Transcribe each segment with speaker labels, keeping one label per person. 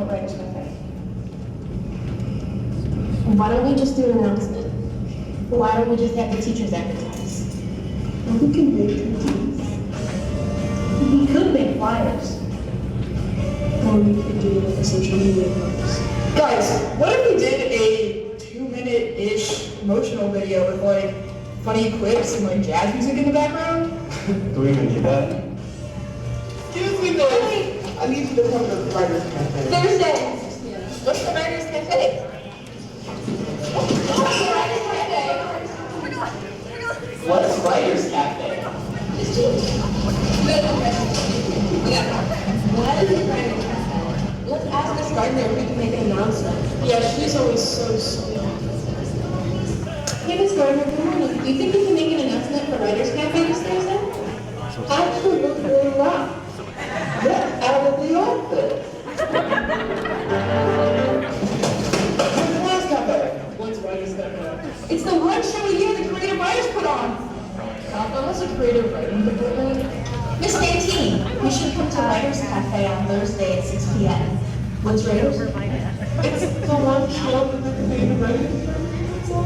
Speaker 1: Writers Cafe? Why don't we just do an announcement? Why don't we just have the teachers advertise?
Speaker 2: We can make cookies.
Speaker 1: We could make flyers.
Speaker 2: Or we could do like a social media post.
Speaker 3: Guys, what if we did a 2-minute-ish promotional video with like funny clips and like jazz music in the background?
Speaker 4: Do we even need that?
Speaker 3: Excuse me, boys. I need you to come to the Writers Cafe.
Speaker 1: Thursday. What's the Writers Cafe?
Speaker 3: What's Writers Cafe?
Speaker 1: What is the Writers Cafe? Let's ask Miss Gardner if we can make an announcement.
Speaker 3: Yeah, she's always so sweet.
Speaker 1: Hey, Miss Gardner, good morning. Do you think we can make an announcement for Writers Cafe this Thursday?
Speaker 3: Absolutely not. Get out of the office. What's Cafe? What's Writers Cafe?
Speaker 1: It's the one show a year the creative writers put on.
Speaker 3: Unless a creative writing department.
Speaker 1: Miss Fantine, we should come to Writers Cafe on Thursday at 6 p.m. What's Writers?
Speaker 3: It's the one show that the creative writing department's on.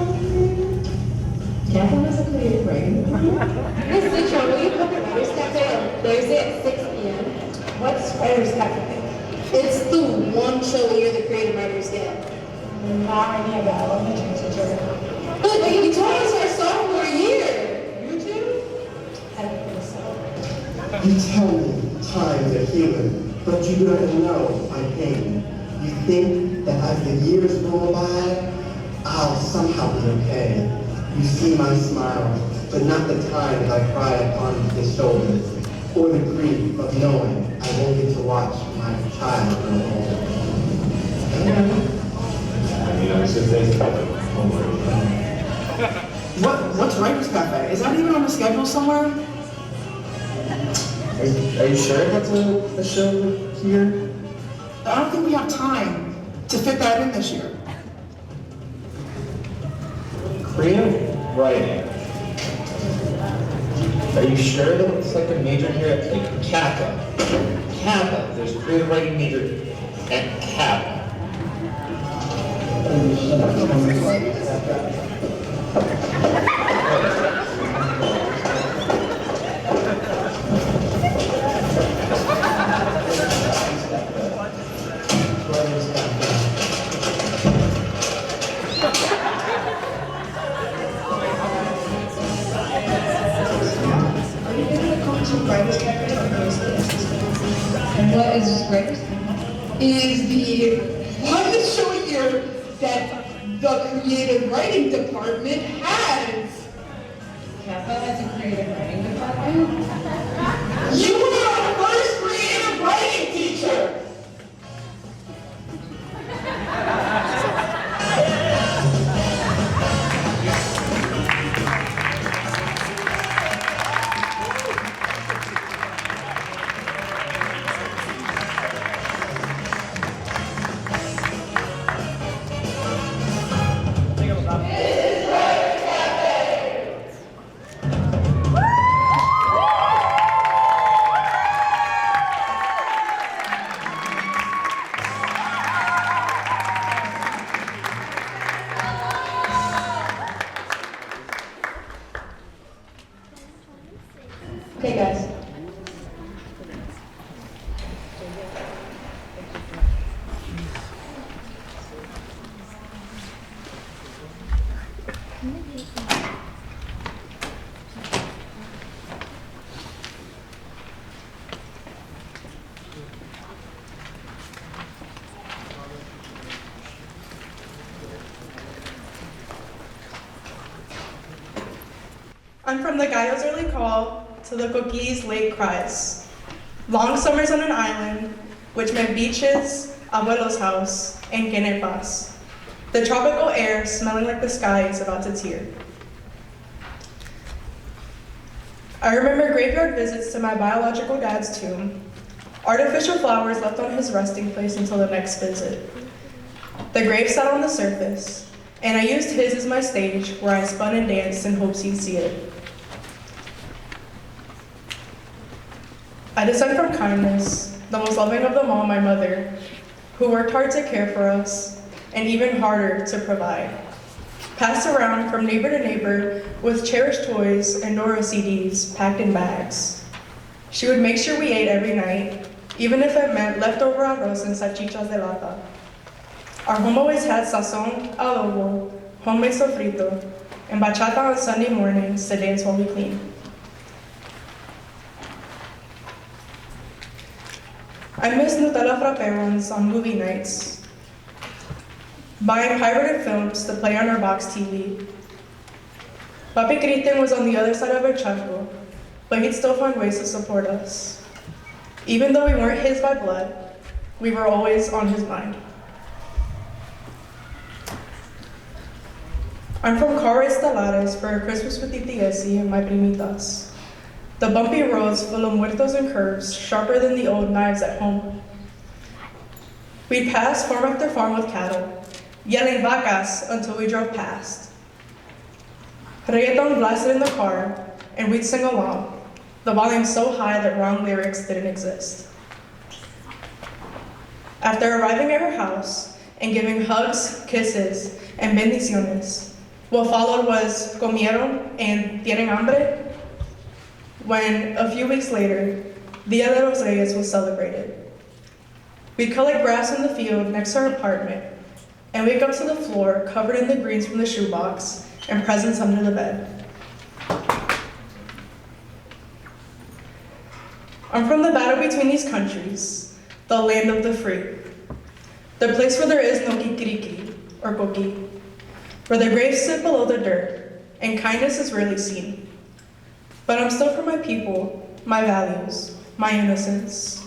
Speaker 1: Catherine is a creative writing department. Miss Mitchell, will you come to Writers Cafe on Thursday at 6 p.m.? What's Writers Cafe? It's the one show a year the creative writers get.
Speaker 3: Not any of that elementary teacher.
Speaker 1: But you told us our sophomore year.
Speaker 3: You too?
Speaker 1: I don't think so.
Speaker 5: You tell me times are healing, but you do not know my pain. You think that as the years roll by, I'll somehow be okay. You see my smile, but not the times I cry upon his shoulders, or the grief of knowing I won't get to watch my child grow old.
Speaker 4: It's just days covered. Don't worry.
Speaker 3: What's Writers Cafe? Is that even on the schedule somewhere?
Speaker 4: Are you sure that's a show here?
Speaker 3: I don't think we have time to fit that in this year.
Speaker 4: Creative writing. Are you sure that it's like a major here at like Kappa? Kappa. There's creative writing major at Kappa.
Speaker 1: And what is Writers Cafe?
Speaker 3: Is the one show a year that the creative writing department has.
Speaker 1: Kappa has a creative writing department.
Speaker 3: You were our first creative writing teacher.
Speaker 1: Okay, guys.
Speaker 6: I'm from the Gallo's early call to the cookie's late cries. Long summers on an island, which meant beaches, abuelo's house, and quenepas. The tropical air smelling like the sky is about to tear. I remember graveyard visits to my biological dad's tomb, artificial flowers left on his resting place until the next visit. The grave sat on the surface, and I used his as my stage where I spun and danced in hopes he'd see it. I descend from kindness, the most loving of them all, my mother. who worked hard to care for us, and even harder to provide. Passed around from neighbor to neighbor with cherished toys and Dora CDs packed in bags. She would make sure we ate every night, even if it meant leftover arroz and salchichas de lata. Our home always had sazon, adobo, homemade sofrito, and bachata on Sunday mornings to dance while we clean. I miss Nutella frappe runs on movie nights, buying pirated films to play on our box TV. Papi Cristian was on the other side of our charco, but he'd still find ways to support us. Even though we weren't his by blood, we were always on his mind. I'm from Carre Estelares for a Christmas with Titi Essie and my primitas. The bumpy roads full of muertos and curves, sharper than the old knives at home. We'd pass farm after farm with cattle, yelling vacas until we drove past. Reggaeton blasted in the car, and we'd sing along, the volume so high that wrong lyrics didn't exist. After arriving at her house and giving hugs, kisses, and bendiciones, what followed was comieron and tienen hambre, when a few weeks later, Dia de los Reyes was celebrated. We'd collect grass in the field next to our apartment and wake up to the floor covered in the greens from the shoebox and presents under the bed. I'm from the battle between these countries, the land of the free, the place where there is no kikiriki or coqui, where the graves sit below the dirt and kindness is rarely seen. But I'm still for my people, my values, my innocence.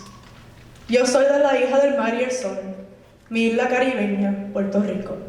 Speaker 6: Yo soy de la hija del mar y el sol, mi isla caribeña, Puerto Rico.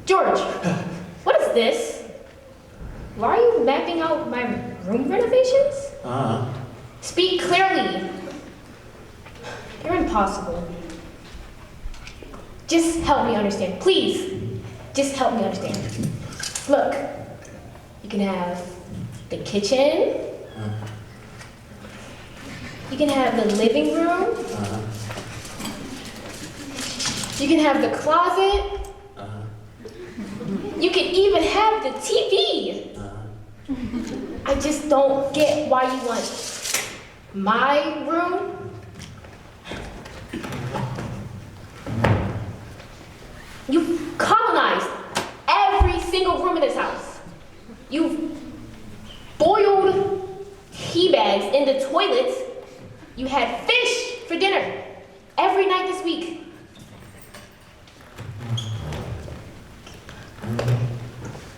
Speaker 7: George, what is this? Why are you mapping out my room renovations? Speak clearly. You're impossible. Just help me understand, please. Just help me understand. Look, you can have the kitchen. You can have the living room. You can have the closet. You can even have the TV. I just don't get why you want my room. You colonized in this house. You've boiled tea bags in the toilets. You had fish for dinner every night this week.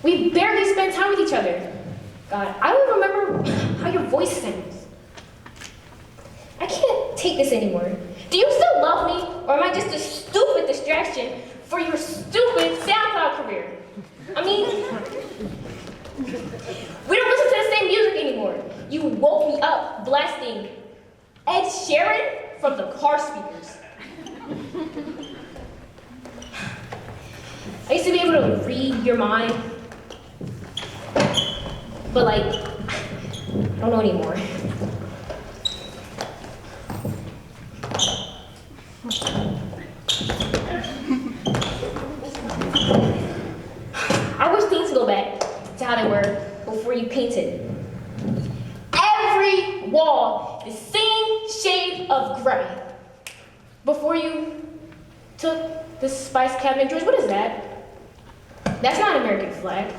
Speaker 7: We barely spent time with each other. God, I don't remember how your voice sounds. I can't take this anymore. Do you still love me, or am I just a stupid distraction for your stupid SoundCloud career? I mean, we don't listen to the same music anymore. You woke me up blasting Ed Sheeran from the car speakers. I used to be able to read your mind, but like, I don't know anymore. I wish things go back to how they were before you painted every wall the same shade of gray. Before you took the Spice Cabinet George, what is that? That's not an American flag.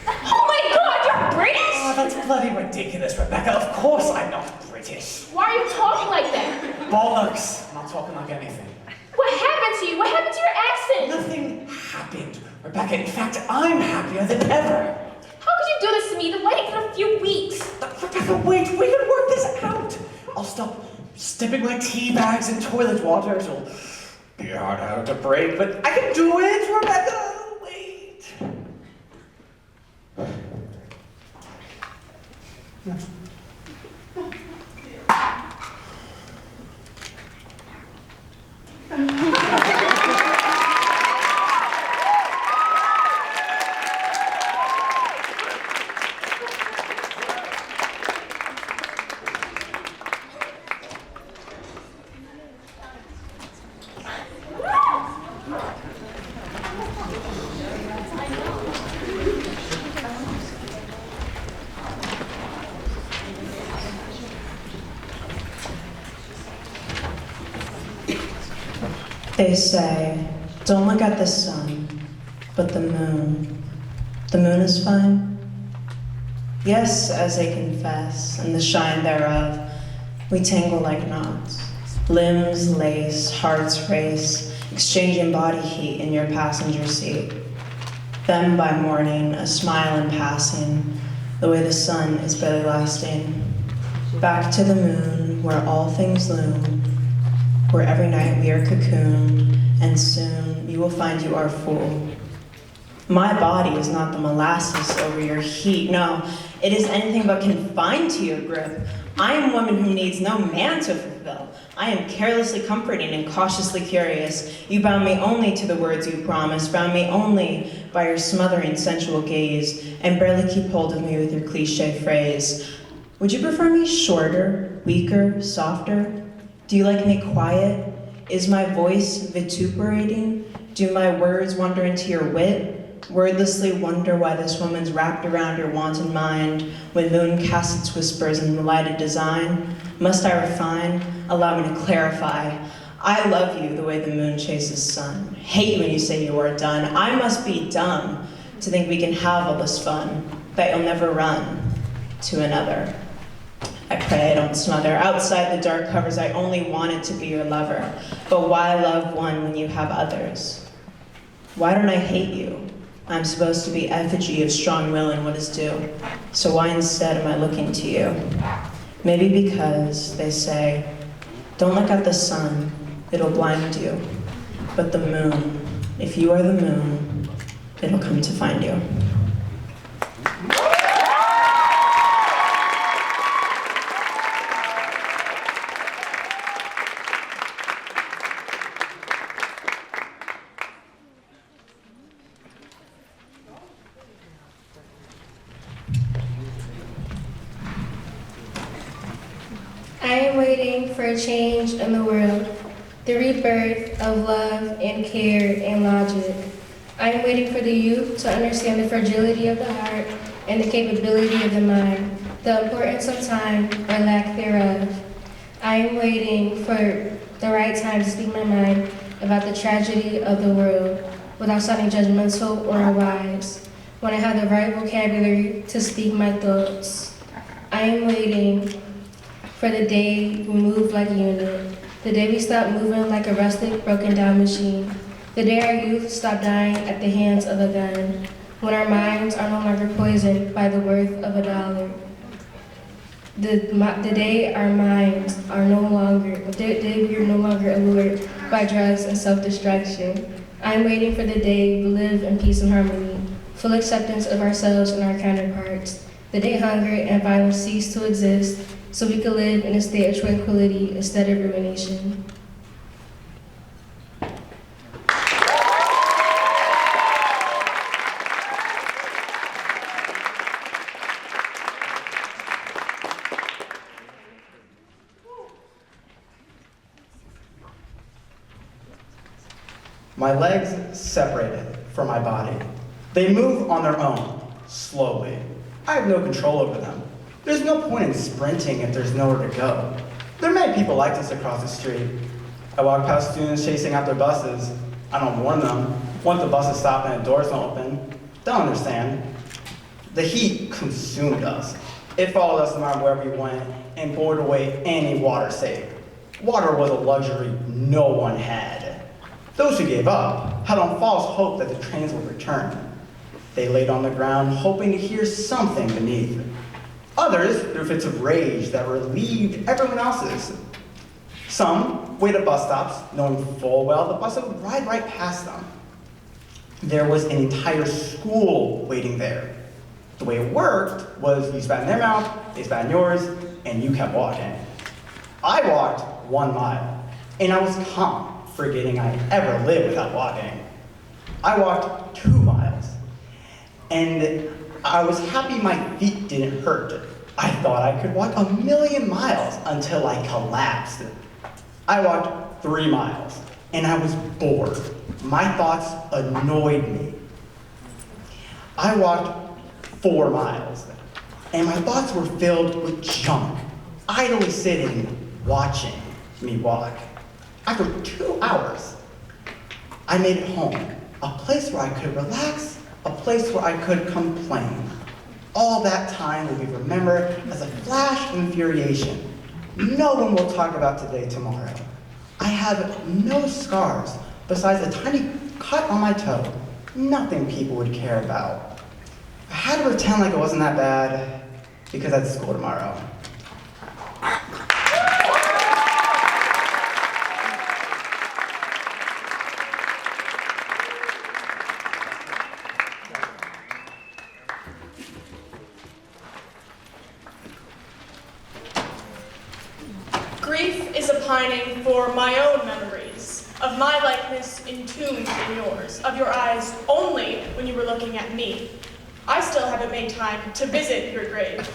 Speaker 7: Oh my God, you're British?
Speaker 8: Oh, that's bloody ridiculous, Rebecca. Of course I'm not British.
Speaker 7: Why are you talking like that?
Speaker 8: Bollocks. I'm not talking like anything.
Speaker 7: What happened to you? What happened to your accent?
Speaker 8: Nothing happened, Rebecca. In fact, I'm happier than ever.
Speaker 7: How could you do this to me? The wedding for a few weeks.
Speaker 8: Rebecca, wait. We can work this out. I'll stop dipping my tea bags in toilet water. It'll be hard to break, but I can do it, Rebecca. Wait.
Speaker 9: They say, don't look at the sun, but the moon. The moon is fine. Yes, as they confess, in the shine thereof, we tangle like knots. Limbs lace, hearts race, exchanging body heat in your passenger seat. Then by morning, a smile in passing, the way the sun is barely lasting. Back to the moon, where all things loom, where every night we are cocooned, and soon you will find you are full. My body is not the molasses over your heat, no, it is anything but confined to your grip. I am a woman who needs no man to fulfill. I am carelessly comforting and cautiously curious. You bound me only to the words you promised, bound me only by your smothering sensual gaze, and barely keep hold of me with your cliche phrase. Would you prefer me shorter, weaker, softer? Do you like me quiet? Is my voice vituperating? Do my words wander into your wit? Wordlessly wonder why this woman's wrapped around your wanton mind when moon casts its whispers in the lighted design? Must I refine? Allow me to clarify. I love you the way the moon chases sun. Hate when you say you are done. I must be dumb to think we can have all this fun, that you'll never run to another. I pray I don't smother. Outside the dark covers, I only wanted to be your lover. But why love one when you have others? Why don't I hate you? I'm supposed to be effigy of strong will and what is due. So why instead am I looking to you? Maybe because, they say, don't look at the sun, it'll blind you. But the moon, if you are the moon, it'll come to find you.
Speaker 10: I am waiting for a change in the world, the rebirth of love and care and logic. I am waiting for the youth to understand the fragility of the heart and the capability of the mind, the importance of time or lack thereof. I am waiting for the right time to speak my mind about the tragedy of the world. without sounding judgmental or unwise, when I have the right vocabulary to speak my thoughts. I am waiting for the day we move like a unit, the day we stop moving like a rustic, broken down machine, the day our youth stop dying at the hands of a gun, when our minds are no longer poisoned by the worth of $1. The day our minds are no longer, the day we are no longer allured by drugs and self-destruction. I am waiting for the day we live in peace and harmony, full acceptance of ourselves and our counterparts. The day hunger and violence cease to exist, so we can live in a state of tranquility instead of ruination.
Speaker 8: My legs separated from my body. They move on their own, slowly. I have no control over them. There's no point in sprinting if there's nowhere to go. There are many people like this across the street. I walk past students chasing out their buses. I don't warn them. Once the buses stop and the doors don't open, they'll understand. The heat consumed us. It followed us no matter where we went and bored away any water saved. Water was a luxury no one had. Those who gave up had on false hope that the trains would return. They laid on the ground, hoping to hear something beneath. Others threw fits of rage that relieved everyone else's. Some waited at bus stops, knowing full well the bus would ride right past them. There was an entire school waiting there. The way it worked was you spat in their mouth, they spat in yours, and you kept walking. I walked 1 mile, and I was calm, forgetting I ever lived without walking. I walked 2 miles, and I was happy my feet didn't hurt. I thought I could walk 1,000,000 miles until I collapsed. I walked 3 miles, and I was bored. My thoughts annoyed me. I walked 4 miles, and my thoughts were filled with junk, idly sitting, watching me walk. After 2 hours, I made it home, a place where I could relax, a place where I could complain. All that time will be remembered as a flash of infuriation. No one will talk about today tomorrow. I have no scars besides a tiny cut on my toe. Nothing people would care about. I had to pretend like it wasn't that bad because I had school tomorrow.
Speaker 6: Grief is a pining for my own memories, of my likeness entombed in yours, of your eyes only when you were looking at me. I still haven't made time to visit your grave.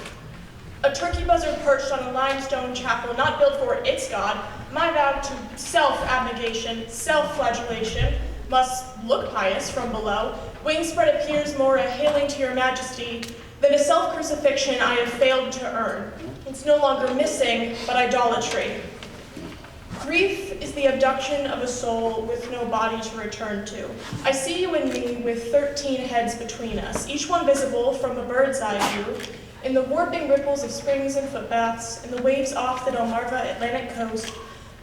Speaker 6: A turkey buzzard perched on a limestone chapel not built for its god, my vow to self-abnegation, self-flagellation, must look pious from below. Wing spread appears more a hailing to your majesty than a self-crucifixion I have failed to earn. It's no longer missing, but idolatry. Grief is the abduction of a soul with no body to return to. I see you and me with 13 heads between us, each one visible from a bird's eye view, in the warping ripples of springs and footbaths, in the waves off the Delmarva Atlantic coast.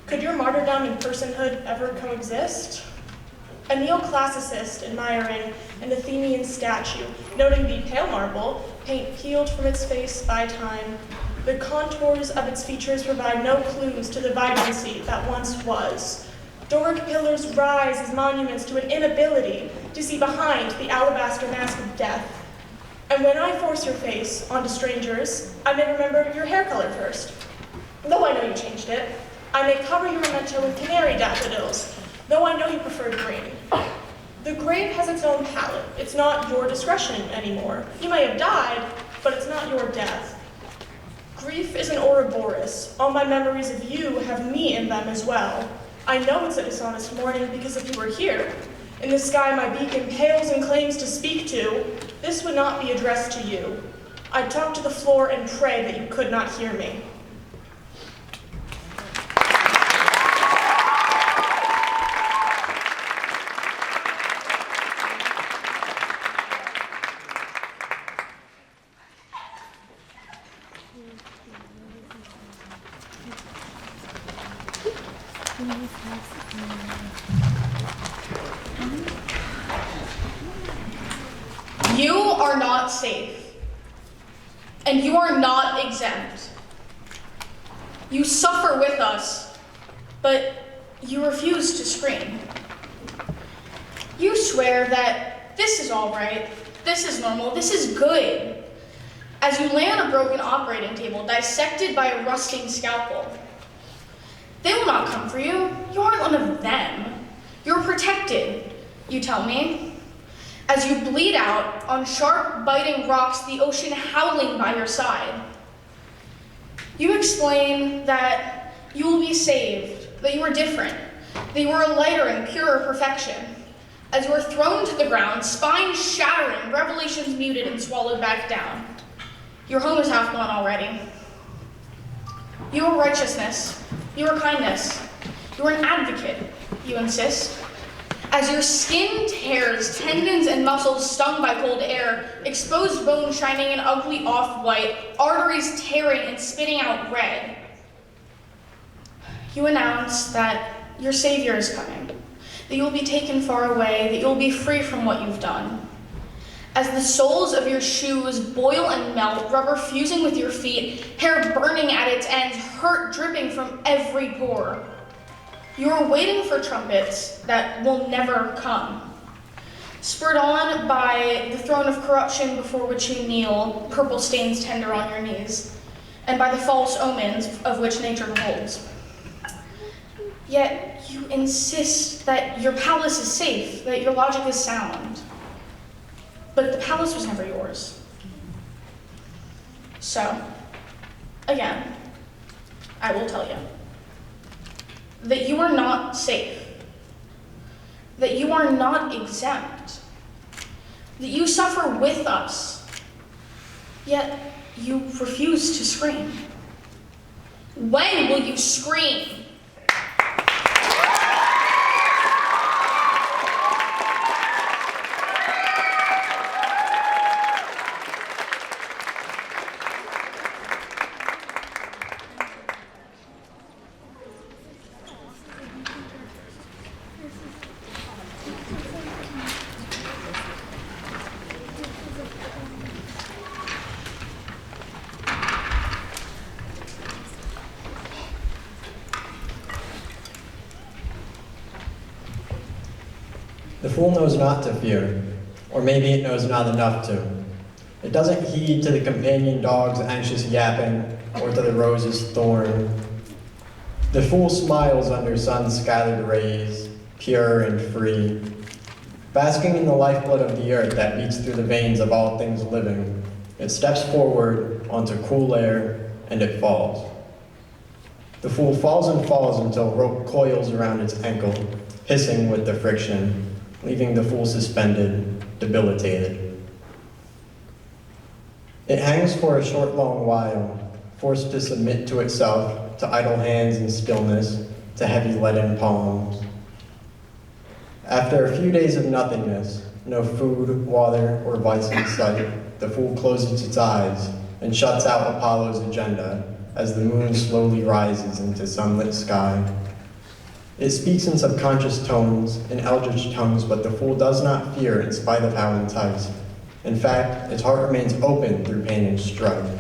Speaker 6: Could your martyrdom and personhood ever coexist? A neoclassicist admiring an Athenian statue, noting the pale marble, paint peeled from its face by time. The contours of its features provide no clues to the vibrancy that once was. Doric pillars rise as monuments to an inability to see behind the alabaster mask of death. And when I force your face onto strangers, I may remember your hair color first. Though I know you changed it, I may cover your memento with canary daffodils, though I know you prefer green. The grave has its own palette. It's not your discretion anymore. You may have died, but it's not your death. Grief is an Ouroboros. All my memories of you have me in them as well. I know it's a dishonest morning because if you were here, in the sky my beacon pales and claims to speak to, this would not be addressed to you. I'd talk to the floor and pray that you could not hear me.
Speaker 11: are not safe, and you are not exempt. You suffer with us, but you refuse to scream. You swear that this is all right, this is normal, this is good, as you lay on a broken operating table dissected by a rusting scalpel. They will not come for you. You aren't one of them. You're protected, you tell me, as you bleed out on sharp, biting rocks, the ocean howling by your side. You explain that you will be saved, that you are different, that you are a lighter and purer perfection, as you are thrown to the ground, spine shattering, revelations muted and swallowed back down. Your home is half gone already. You are righteousness. You are kindness. You are an advocate, you insist. As your skin tears, tendons and muscles stung by cold air, exposed bone shining an ugly off-white, arteries tearing and spitting out red. You announce that your Savior is coming, that you will be taken far away, that you will be free from what you've done. As the soles of your shoes boil and melt, rubber fusing with your feet, hair burning at its ends, hurt dripping from every pore. You are waiting for trumpets that will never come. Spurred on by the throne of corruption before which you kneel, purple stains tender on your knees, and by the false omens of which nature holds. Yet you insist that your palace is safe, that your logic is sound. But the palace was never yours. So, again, I will tell you that you are not safe, that you are not exempt, that you suffer with us, yet you refuse to scream. When will you scream?
Speaker 12: The fool knows not to fear, or maybe it knows not enough to. It doesn't heed to the companion dog's anxious yapping, or to the rose's thorn. The fool smiles under sun's scattered rays, pure and free, basking in the lifeblood of the earth that beats through the veins of all things living. It steps forward onto cool air, and it falls. The fool falls and falls until rope coils around its ankle, hissing with the friction, leaving the fool suspended, debilitated. It hangs for a short, long while, forced to submit to itself, to idle hands and stillness, to heavy leaden palms. After a few days of nothingness, no food, water, or vice in sight, the fool closes its eyes and shuts out Apollo's agenda as the moon slowly rises into sunlit sky. It speaks in subconscious tones, in eldritch tongues, but the fool does not fear in spite of how enticed. In fact, its heart remains open through pain and strife,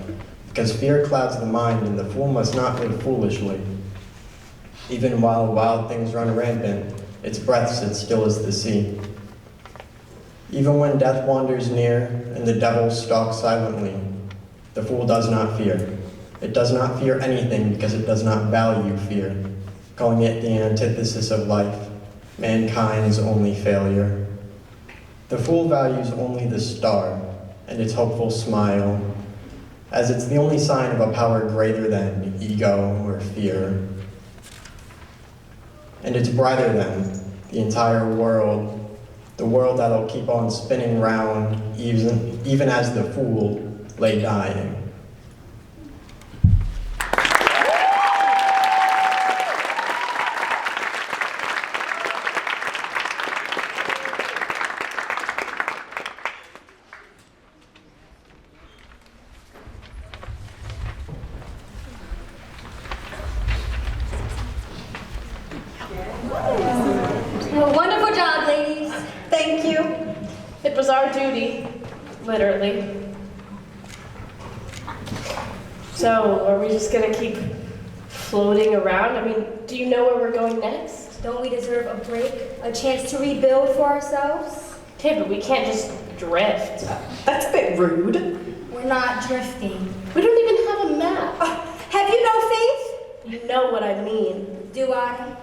Speaker 12: because fear clouds the mind and the fool must not live foolishly. Even while wild things run rampant, its breath sits still as the sea. Even when death wanders near and the devil stalks silently, the fool does not fear. It does not fear anything because it does not value fear, calling it the antithesis of life, mankind's only failure. The fool values only the star and its hopeful smile, as it's the only sign of a power greater than ego or fear. And it's brighter than the entire world, the world that'll keep on spinning round even as the fool lay dying.
Speaker 7: Wonderful job, ladies.
Speaker 6: Thank you. It was our duty.
Speaker 13: Literally. So, are we just gonna keep floating around? I mean, do you know where we're going next?
Speaker 7: Don't we deserve a break? A chance to rebuild for ourselves?
Speaker 13: Okay, but we can't just drift.
Speaker 9: That's a bit rude.
Speaker 7: We're not drifting.
Speaker 13: We don't even have a map.
Speaker 7: Have you no faith?
Speaker 13: You know what I mean.
Speaker 7: Do I?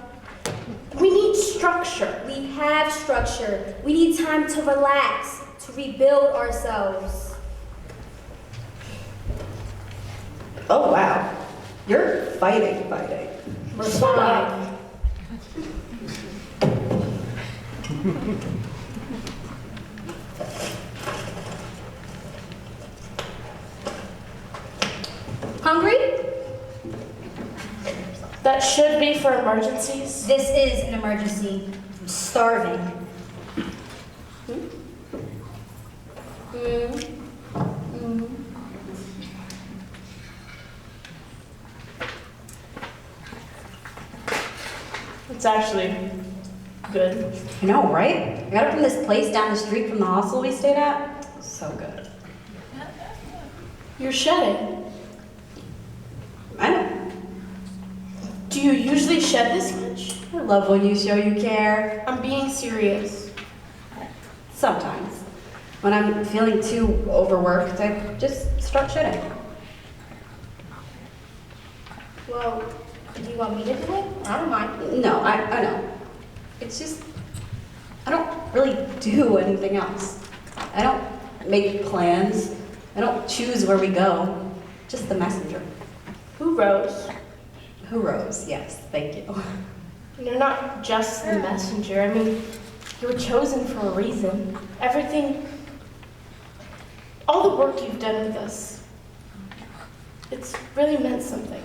Speaker 13: We need structure.
Speaker 7: We have structure. We need time to relax, to rebuild ourselves.
Speaker 9: Oh, wow. You're fighting.
Speaker 7: We're fine. Hungry?
Speaker 13: That should be for emergencies.
Speaker 7: This is an emergency. I'm starving.
Speaker 13: It's actually good.
Speaker 14: I know, right? I got it from this place down the street from the hostel we stayed at. So good.
Speaker 13: You're shedding.
Speaker 14: I know.
Speaker 13: Do you usually shed this much?
Speaker 14: I love when you show you care.
Speaker 13: I'm being serious.
Speaker 14: Sometimes. When I'm feeling too overworked, I just start shedding.
Speaker 7: Well, do you want me to do it? I don't mind.
Speaker 14: No, I know. It's just, I don't really do anything else. I don't make plans. I don't choose where we go. Just the messenger.
Speaker 13: Who rose?
Speaker 14: Who rose? Yes, thank you.
Speaker 13: You're not just the messenger. I mean, you were chosen for a reason. Everything, all the work you've done with us, it's really meant something.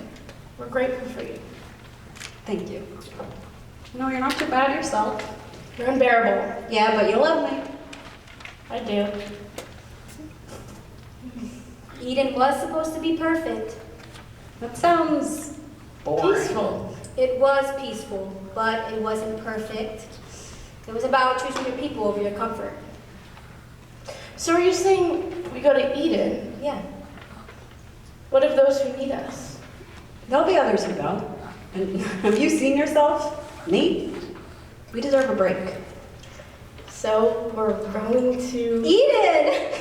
Speaker 13: We're grateful for you.
Speaker 14: Thank you. No, you're not too bad yourself.
Speaker 13: You're unbearable.
Speaker 14: Yeah, but you love me.
Speaker 13: I do.
Speaker 7: Eden was supposed to be perfect.
Speaker 14: That sounds boring.
Speaker 13: Peaceful.
Speaker 7: It was peaceful, but it wasn't perfect. It was about choosing your people over your comfort.
Speaker 13: So are you saying we go to Eden?
Speaker 7: Yeah.
Speaker 13: What of those who need us?
Speaker 14: There'll be others who go. And have you seen yourself? Me? We deserve a break.
Speaker 13: So we're going to
Speaker 7: Eden!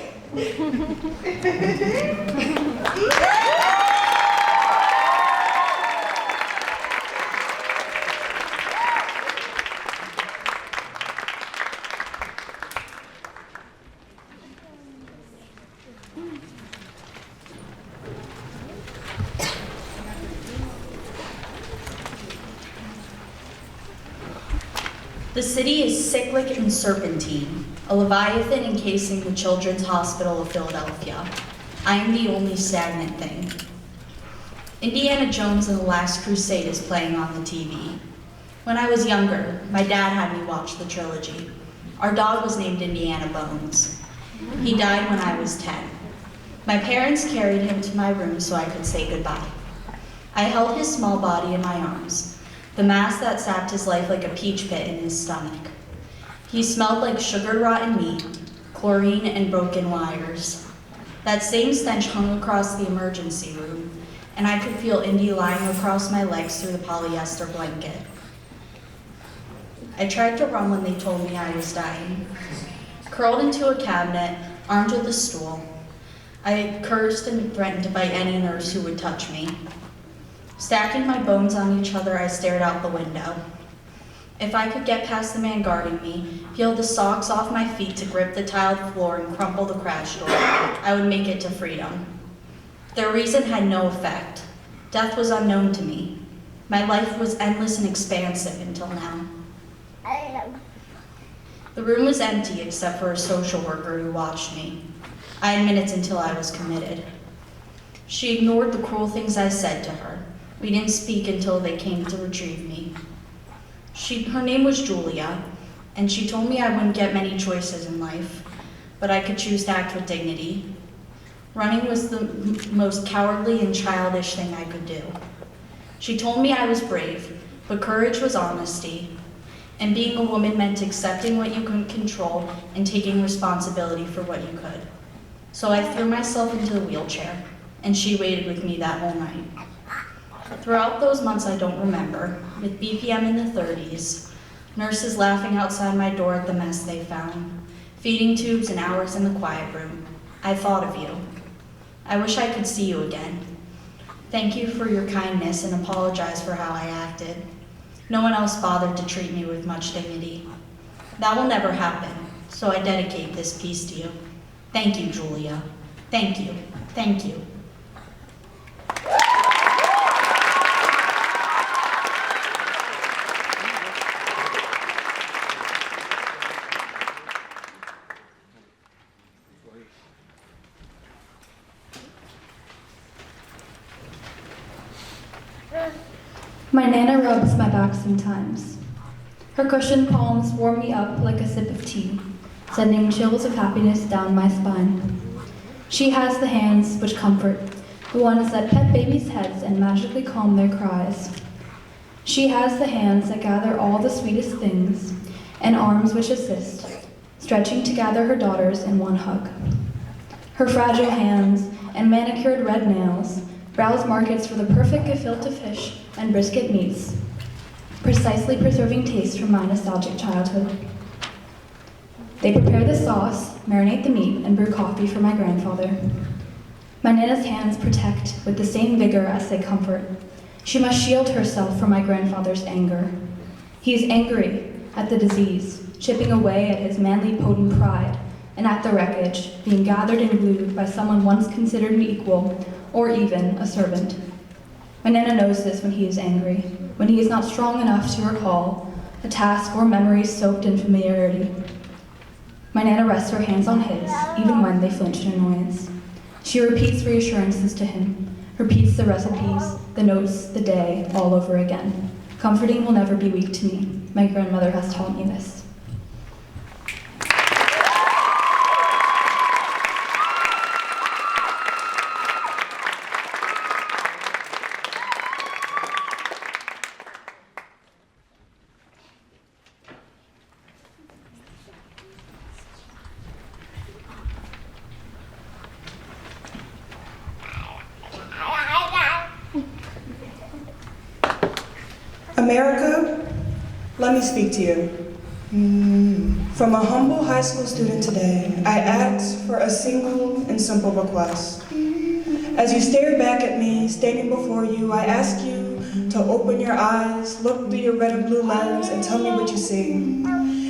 Speaker 15: The city is cyclic and serpentine, a leviathan encasing the Children's Hospital of Philadelphia. I am the only stagnant thing. Indiana Jones and the Last Crusade is playing on the TV. When I was younger, my dad had me watch the trilogy. Our dog was named Indiana Bones. He died when I was 10. My parents carried him to my room so I could say goodbye. I held his small body in my arms, the mass that sapped his life like a peach pit in his stomach. He smelled like sugar-rotten meat, chlorine, and broken wires. That same stench hung across the emergency room, and I could feel Indy lying across my legs through the polyester blanket. I tried to run when they told me I was dying. Curled into a cabinet, armed with a stool, I cursed and threatened to bite any nurse who would touch me. Stacking my bones on each other, I stared out the window. If I could get past the man guarding me, peel the socks off my feet to grip the tiled floor and crumple the crash door, I would make it to freedom. Their reason had no effect. Death was unknown to me. My life was endless and expansive until now. The room was empty except for a social worker who watched me. I had minutes until I was committed. She ignored the cruel things I said to her. We didn't speak until they came to retrieve me. Her name was Julia, and she told me I wouldn't get many choices in life, but I could choose to act with dignity. Running was the most cowardly and childish thing I could do. She told me I was brave, but courage was honesty, and being a woman meant accepting what you couldn't control and taking responsibility for what you could. So I threw myself into the wheelchair, and she waited with me that whole night. Throughout those months I don't remember, with BPM in the 30s, nurses laughing outside my door at the mess they found, feeding tubes and hours in the quiet room, I thought of you. I wish I could see you again. Thank you for your kindness and apologize for how I acted. No one else bothered to treat me with much dignity. That will never happen, so I dedicate this piece to you. Thank you, Julia. Thank you. Thank you.
Speaker 16: My Nana rubs my back sometimes. Her cushioned palms warm me up like a sip of tea, sending chills of happiness down my spine. She has the hands which comfort, the ones that pet babies' heads and magically calm their cries. She has the hands that gather all the sweetest things, and arms which assist, stretching to gather her daughters in one hug. Her fragile hands and manicured red nails browse markets for the perfect gefilte fish and brisket meats, precisely preserving taste from my nostalgic childhood. They prepare the sauce, marinate the meat, and brew coffee for my grandfather. My Nana's hands protect with the same vigor as they comfort. She must shield herself from my grandfather's anger. He is angry at the disease, chipping away at his manly potent pride, and at the wreckage, being gathered and glued by someone once considered an equal, or even a servant. My Nana knows this when he is angry, when he is not strong enough to recall a task or memory soaked in familiarity. My Nana rests her hands on his, even when they flinch in annoyance. She repeats reassurances to him, repeats the recipes, the notes, the day, all over again. Comforting will never be weak to me. My grandmother has taught me this.
Speaker 6: America, let me speak to you. From a humble high school student today, I ask for a single and simple request. As you stare back at me, standing before you, I ask you to open your eyes, look through your red and blue lens, and tell me what you see.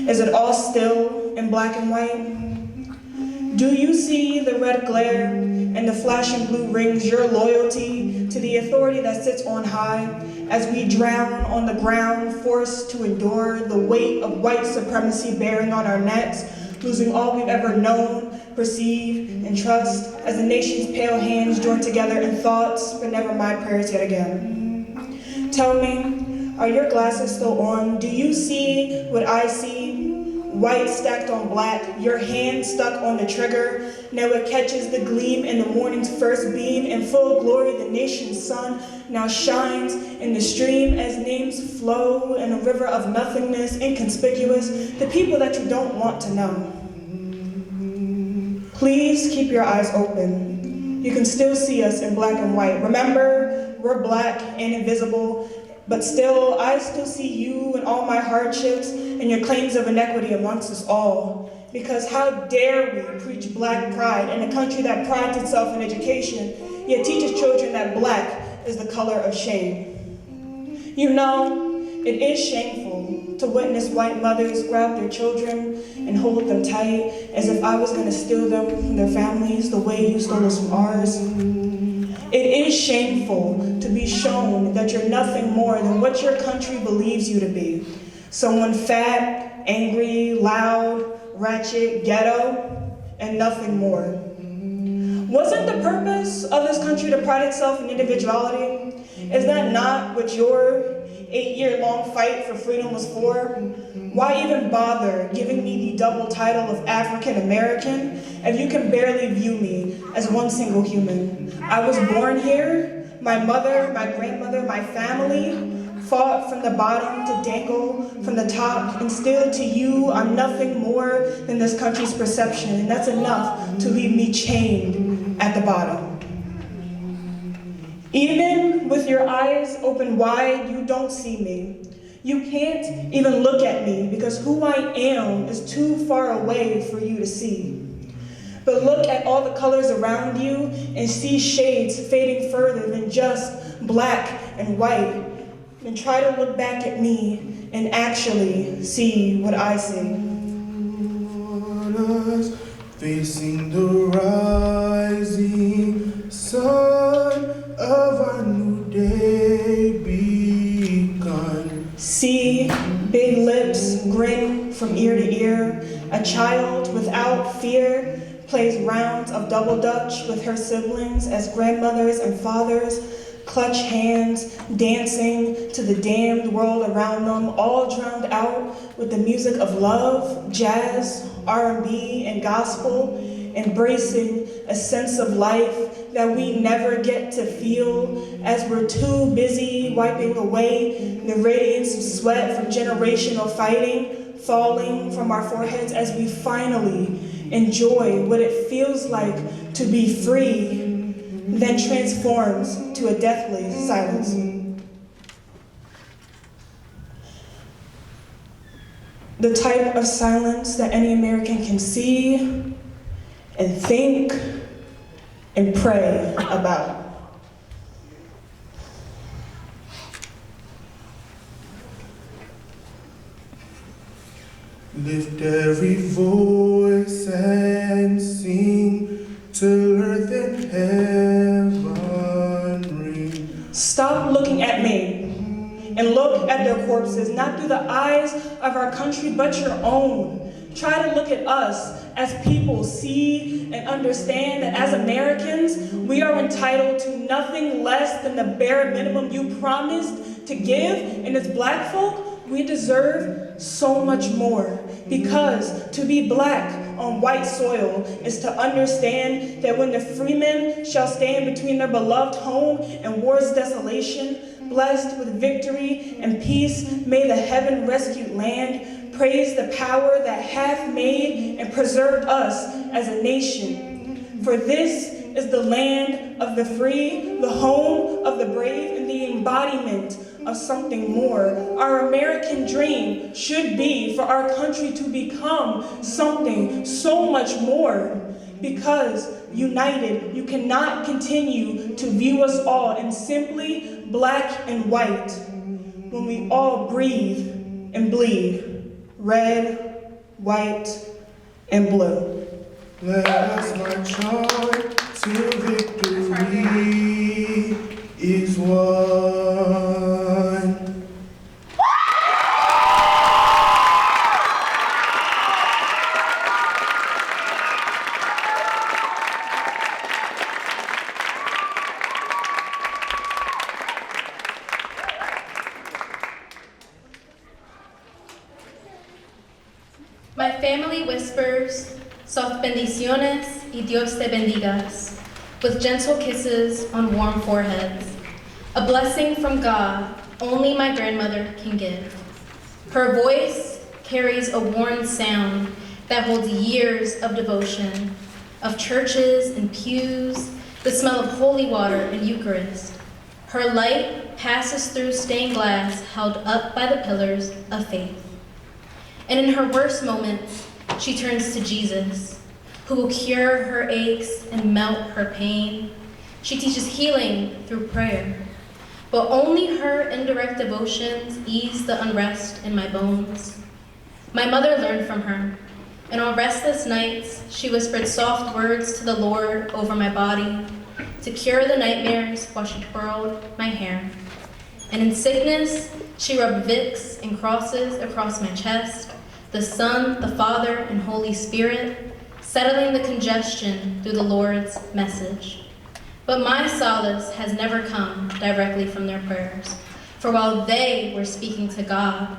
Speaker 6: Is it all still in black and white? Do you see the red glare and the flashing blue rings, your loyalty to the authority that sits on high, as we drown on the ground, forced to endure the weight of white supremacy bearing on our necks, losing all we've ever known, perceive, and trust, as the nation's pale hands join together in thoughts, but never my prayers yet again. Tell me, are your glasses still on? Do you see what I see? White stacked on black, your hand stuck on the trigger. Now it catches the gleam in the morning's first beam. In full glory, the nation's sun now shines in the stream as names flow in a river of nothingness, inconspicuous, the people that you don't want to know. Please keep your eyes open. You can still see us in black and white. Remember, we're black and invisible, but still, I still see you and all my hardships and your claims of inequity amongst us all. Because how dare we preach black pride in a country that prides itself in education, yet teaches children that black is the color of shame. You know, it is shameful to witness white mothers grab their children and hold them tight as if I was gonna steal them from their families the way you stole us from ours. It is shameful to be shown that you're nothing more than what your country believes you to be. Someone fat, angry, loud, ratchet, ghetto, and nothing more. Wasn't the purpose of this country to pride itself in individuality? Is that not what your 8-year-long fight for freedom was for? Why even bother giving me the double title of African American if you can barely view me as one single human? I was born here, my mother, my grandmother, my family fought from the bottom to dangle from the top, and still to you, I'm nothing more than this country's perception, and that's enough to leave me chained at the bottom. Even with your eyes open wide, you don't see me. You can't even look at me because who I am is too far away for you to see. But look at all the colors around you and see shades fading further than just black and white. And try to look back at me and actually see what I see.
Speaker 17: Facing the rising sun of our new day begun.
Speaker 6: See big lips grin from ear to ear. A child without fear plays rounds of double dutch with her siblings as grandmothers and fathers clutch hands, dancing to the damned world around them, all drowned out with the music of love, jazz, R&B, and gospel, embracing a sense of life that we never get to feel as we're too busy wiping away the radiance of sweat from generational fighting, falling from our foreheads as we finally enjoy what it feels like to be free, then transforms to a deathly silence. The type of silence that any American can see and think and pray about.
Speaker 17: Lift every voice and sing till earth and heaven ring.
Speaker 6: Stop looking at me and look at their corpses, not through the eyes of our country, but your own. Try to look at us as people, see and understand that as Americans, we are entitled to nothing less than the bare minimum you promised to give, and as Black folk, we deserve so much more, because to be Black on white soil is to understand that when the freemen shall stand between their beloved home and war's desolation, blessed with victory and peace, may the heaven-rescued land praise the power that hath made and preserved us as a nation. For this is the land of the free, the home of the brave, and the embodiment of something more. Our American dream should be for our country to become something so much more. Because united, you cannot continue to view us all in simply black and white when we all breathe and bleed red, white, and blue.
Speaker 17: Let us march on till victory is won.
Speaker 16: My family whispers soft bendiciones y Dios te bendigas, with gentle kisses on warm foreheads, a blessing from God only my grandmother can give. Her voice carries a worn sound that holds years of devotion, of churches and pews, the smell of holy water and Eucharist. Her light passes through stained glass held up by the pillars of faith. And in her worst moments, she turns to Jesus, who will cure her aches and melt her pain. She teaches healing through prayer, but only her indirect devotions ease the unrest in my bones. My mother learned from her, and on restless nights, she whispered soft words to the Lord over my body to cure the nightmares while she twirled my hair. And in sickness, she rubbed Vicks and crosses across my chest, the Son, the Father, and Holy Spirit, settling the congestion through the Lord's message. But my solace has never come directly from their prayers, for while they were speaking to God,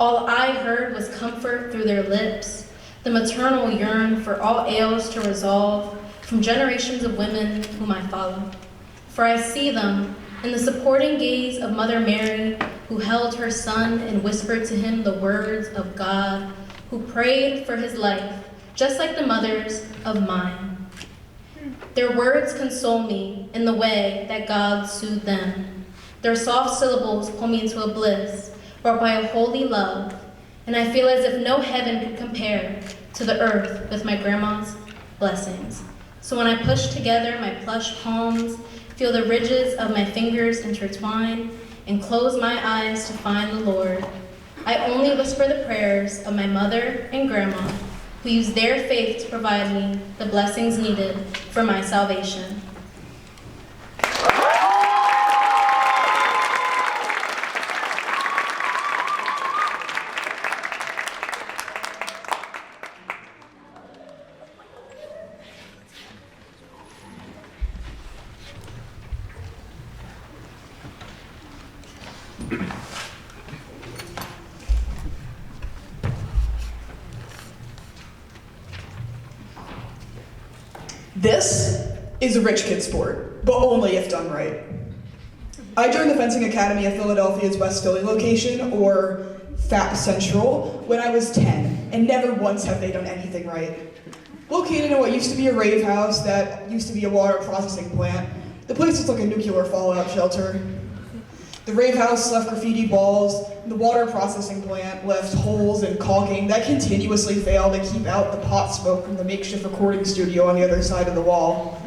Speaker 16: all I heard was comfort through their lips, the maternal yearn for all ails to resolve from generations of women whom I follow. For I see them in the supporting gaze of Mother Mary
Speaker 18: who held her son and whispered to him the words of God, who prayed for his life, just like the mothers of mine. Their words console me in the way that God soothed them. Their soft syllables pull me into a bliss brought by a holy love, and I feel as if no heaven could compare to the earth with my grandma's blessings. So when I push together my plush palms, feel the ridges of my fingers intertwine, and close my eyes to find the Lord, I only whisper the prayers of my mother and grandma, who used their faith to provide me the blessings needed for my salvation.
Speaker 3: This is a rich kid sport, but only if done right. I joined the Fencing Academy of Philadelphia's West Philly location, or FAP Central, when I was 10, and never once have they done anything right. Located in what used to be a rave house that used to be a water processing plant, the place was like a nuclear fallout shelter. The rave house left graffiti walls, and the water processing plant left holes and caulking that continuously failed to keep out the pot smoke from the makeshift recording studio on the other side of the wall.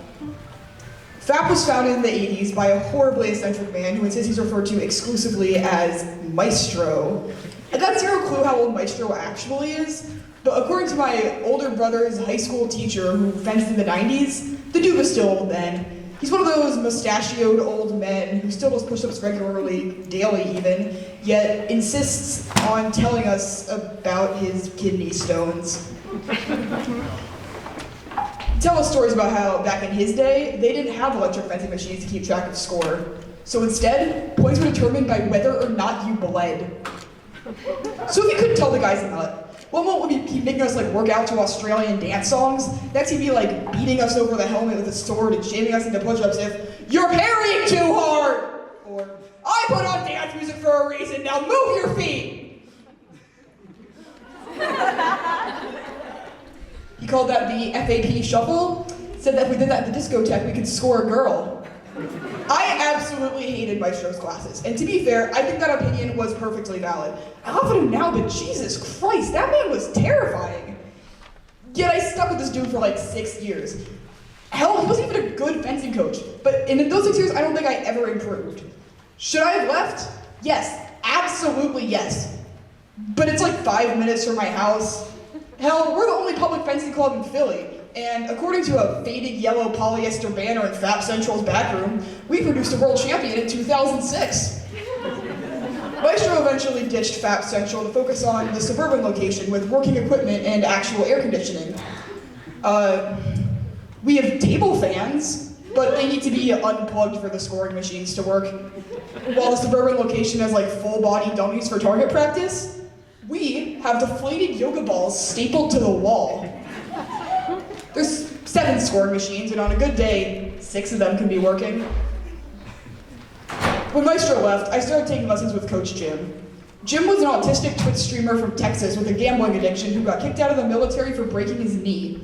Speaker 3: FAP was founded in the 80s by a horribly eccentric man who insists he's referred to exclusively as Maestro. I got zero clue how old Maestro actually is, but according to my older brother's high school teacher who fenced in the 90s, the dude was still old then. He's one of those mustachioed old men who still does push-ups regularly, daily even, yet insists on telling us about his kidney stones. Tell us stories about how, back in his day, they didn't have electric fencing machines to keep track of score. So instead, points were determined by whether or not you bled. So if you couldn't tell the guy's a nut, one moment would be keep making us like work out to Australian dance songs. Next he'd be like beating us over the helmet with a sword and shaming us into push-ups if you're parrying too hard! Or I put on dance music for a reason, now move your feet! He called that the FAP shuffle, said that if we did that at the discotheque we could score a girl. I absolutely hated Maestro's classes, and to be fair, I think that opinion was perfectly valid. I laugh at him now, but Jesus Christ, that man was terrifying. Yet I stuck with this dude for like 6 years. Hell, he wasn't even a good fencing coach, but in those 6 years, I don't think I ever improved. Should I have left? Yes, absolutely yes. But it's like 5 minutes from my house. Hell, we're the only public fencing club in Philly. And according to a faded yellow polyester banner in FAP Central's back room, we produced a world champion in 2006. Maestro eventually ditched FAP Central to focus on the suburban location with working equipment and actual air conditioning. We have table fans, but they need to be unplugged for the scoring machines to work. While the suburban location has like full body dummies for target practice, we have deflated yoga balls stapled to the wall. There's 7 scoring machines, and on a good day, 6 of them can be working. When Maestro left, I started taking lessons with Coach Jim. Jim was an autistic Twitch streamer from Texas with a gambling addiction who got kicked out of the military for breaking his knee.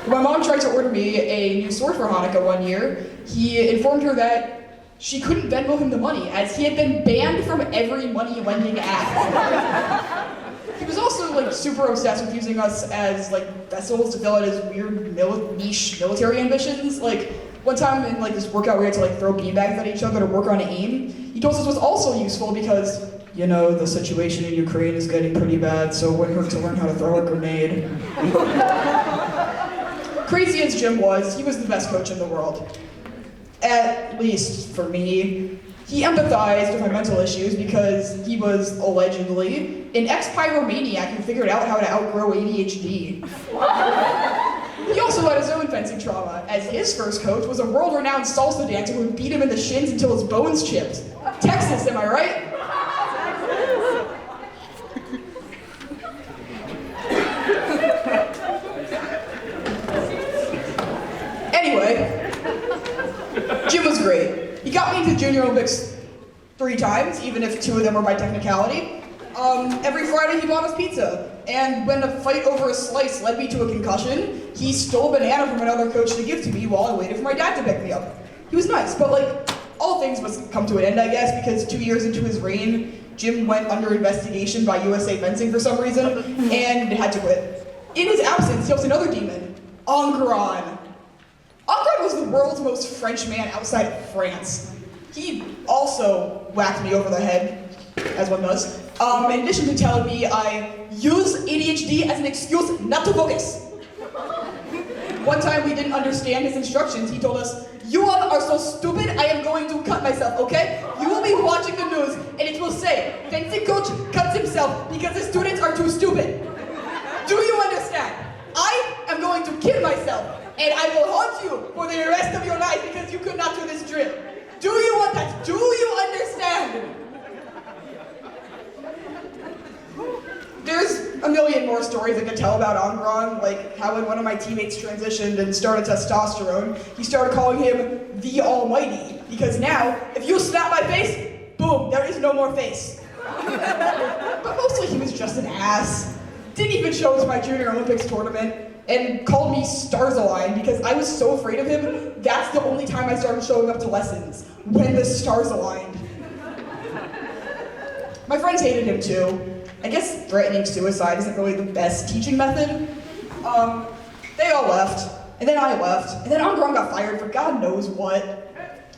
Speaker 3: When my mom tried to order me a new sword for Hanukkah one year, he informed her that she couldn't Venmo him the money, as he had been banned from every money-lending app. He was also like super obsessed with using us as like vessels to fill out his weird niche military ambitions. Like one time in like this workout we had to like throw beanbags at each other to work on aim. He told us this was also useful because, you know, the situation in Ukraine is getting pretty bad, so it wouldn't hurt to learn how to throw a grenade. Crazy as Jim was, he was the best coach in the world. At least for me. He empathized with my mental issues because he was allegedly an ex-pyromaniac who figured out how to outgrow ADHD. He also had his own fencing trauma, as his first coach was a world-renowned salsa dancer who would beat him in the shins until his bones chipped. Texas, am I right? Anyway, Jim was great. He got me 3 times, even if 2 of them were by technicality. Every Friday he bought us pizza, and when a fight over a slice led me to a concussion, he stole a banana from another coach to give to me while I waited for my dad to pick me up. He was nice, but like, all things must come to an end, I guess, because 2 years into his reign, Jim went under investigation by USA Fencing for some reason, and had to quit. In his absence, he helps another demon, Angron. Angron was the world's most French man outside of France. He also whacked me over the head, as one does. In addition to telling me I use ADHD as an excuse not to focus. One time we didn't understand his instructions. He told us, "You all are so stupid, I am going to cut myself, okay? You will be watching the news, and it will say, fencing coach cuts himself because the students are too stupid. Do you understand? I am going to kill myself, and I will haunt you for the rest of your life because you could not do this drill. Do you want that? Do you understand?" There's a million more stories I could tell about Angron, like how when one of my teammates transitioned and started testosterone, he started calling him the Almighty, because now, if you slap my face, boom, there is no more face. But mostly he was just an ass. Didn't even show up to my Junior Olympics tournament, and called me Stars Align because I was so afraid of him, that's the only time I started showing up to lessons, when the stars aligned. My friends hated him too. I guess threatening suicide isn't really the best teaching method. They all left, and then I left, and then Angron got fired for God knows what.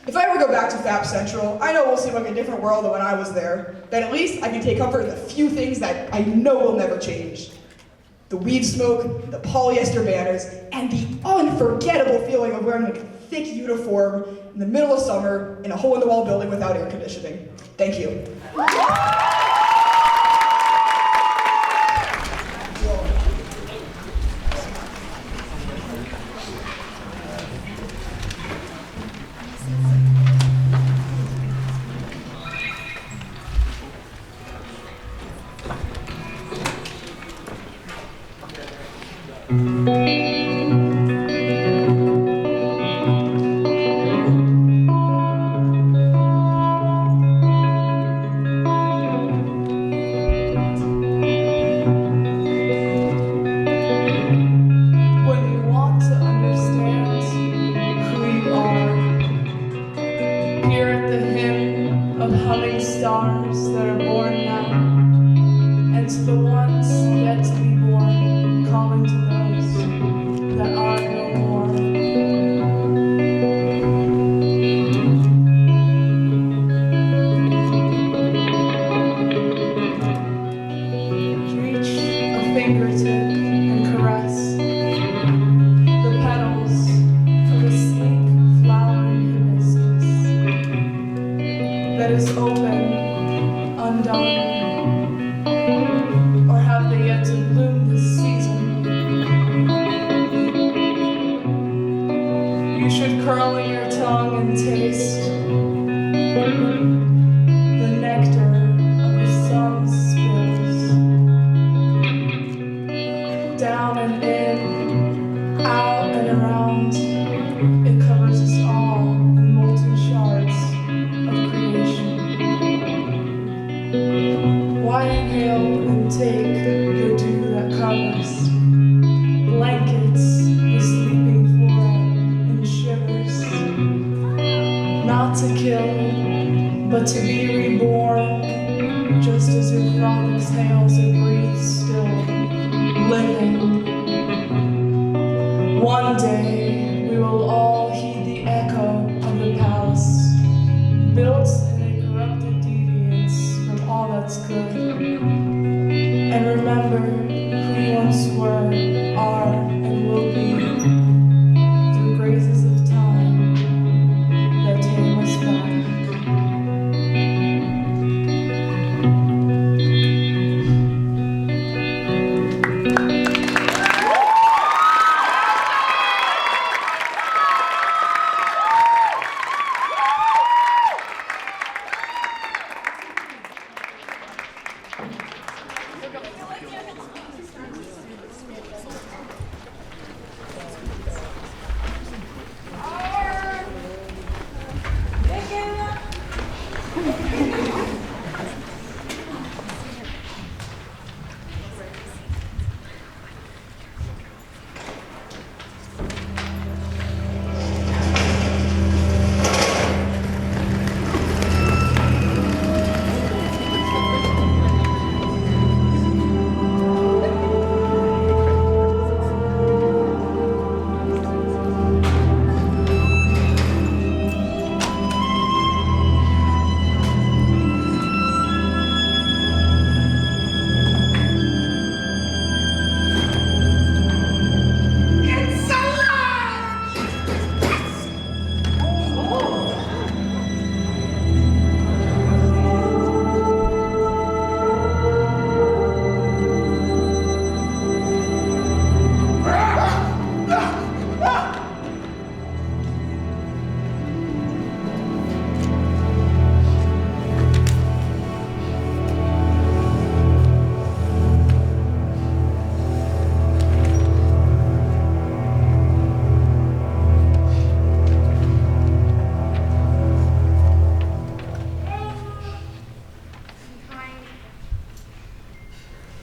Speaker 3: If I ever go back to FAP Central, I know it will seem like a different world than when I was there, but at least I can take comfort in the few things that I know will never change. The weed smoke, the polyester banners, and the unforgettable feeling of wearing a thick uniform in the middle of summer in a hole-in-the-wall building without air conditioning. Thank you.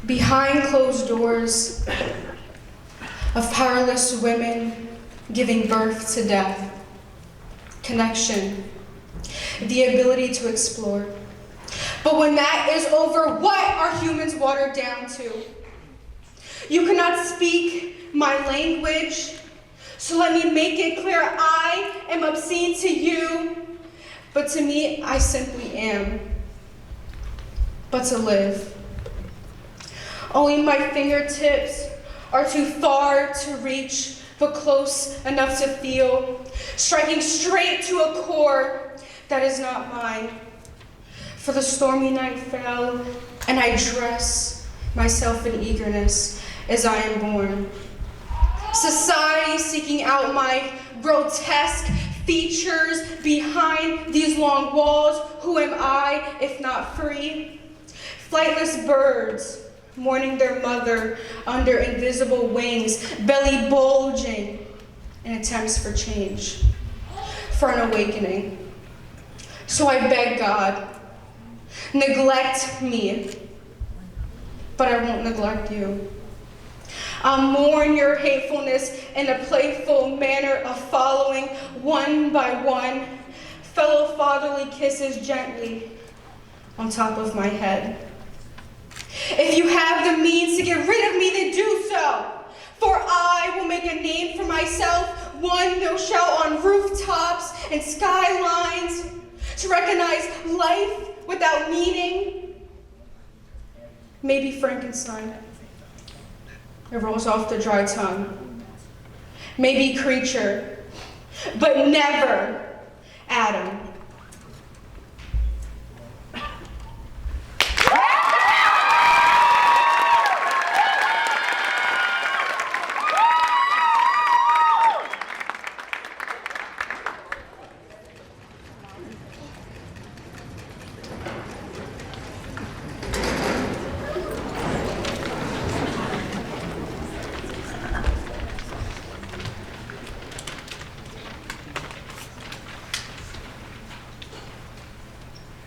Speaker 6: behind closed doors of powerless women giving birth to death, connection, the ability to explore. But when that is over, what are humans watered down to? You cannot speak my language, so let me make it clear I am obscene to you, but to me, I simply am. But to live. Only my fingertips are too far to reach, but close enough to feel, striking straight to a chord that is not mine. For the stormy night fell, and I dress myself in eagerness as I am born. Society seeking out my grotesque features behind these long walls. Who am I if not free? Flightless birds mourning their mother under invisible wings, belly bulging in attempts for change, for an awakening. So I beg God, neglect me, but I won't neglect you. I'll mourn your hatefulness in a playful manner of following one by one, fellow fatherly kisses gently on top of my head. If you have the means to get rid of me, then do so, for I will make a name for myself, one no shout on rooftops and skylines, to recognize life without meaning. Maybe Frankenstein. It rolls off the dry tongue. Maybe creature, but never Adam.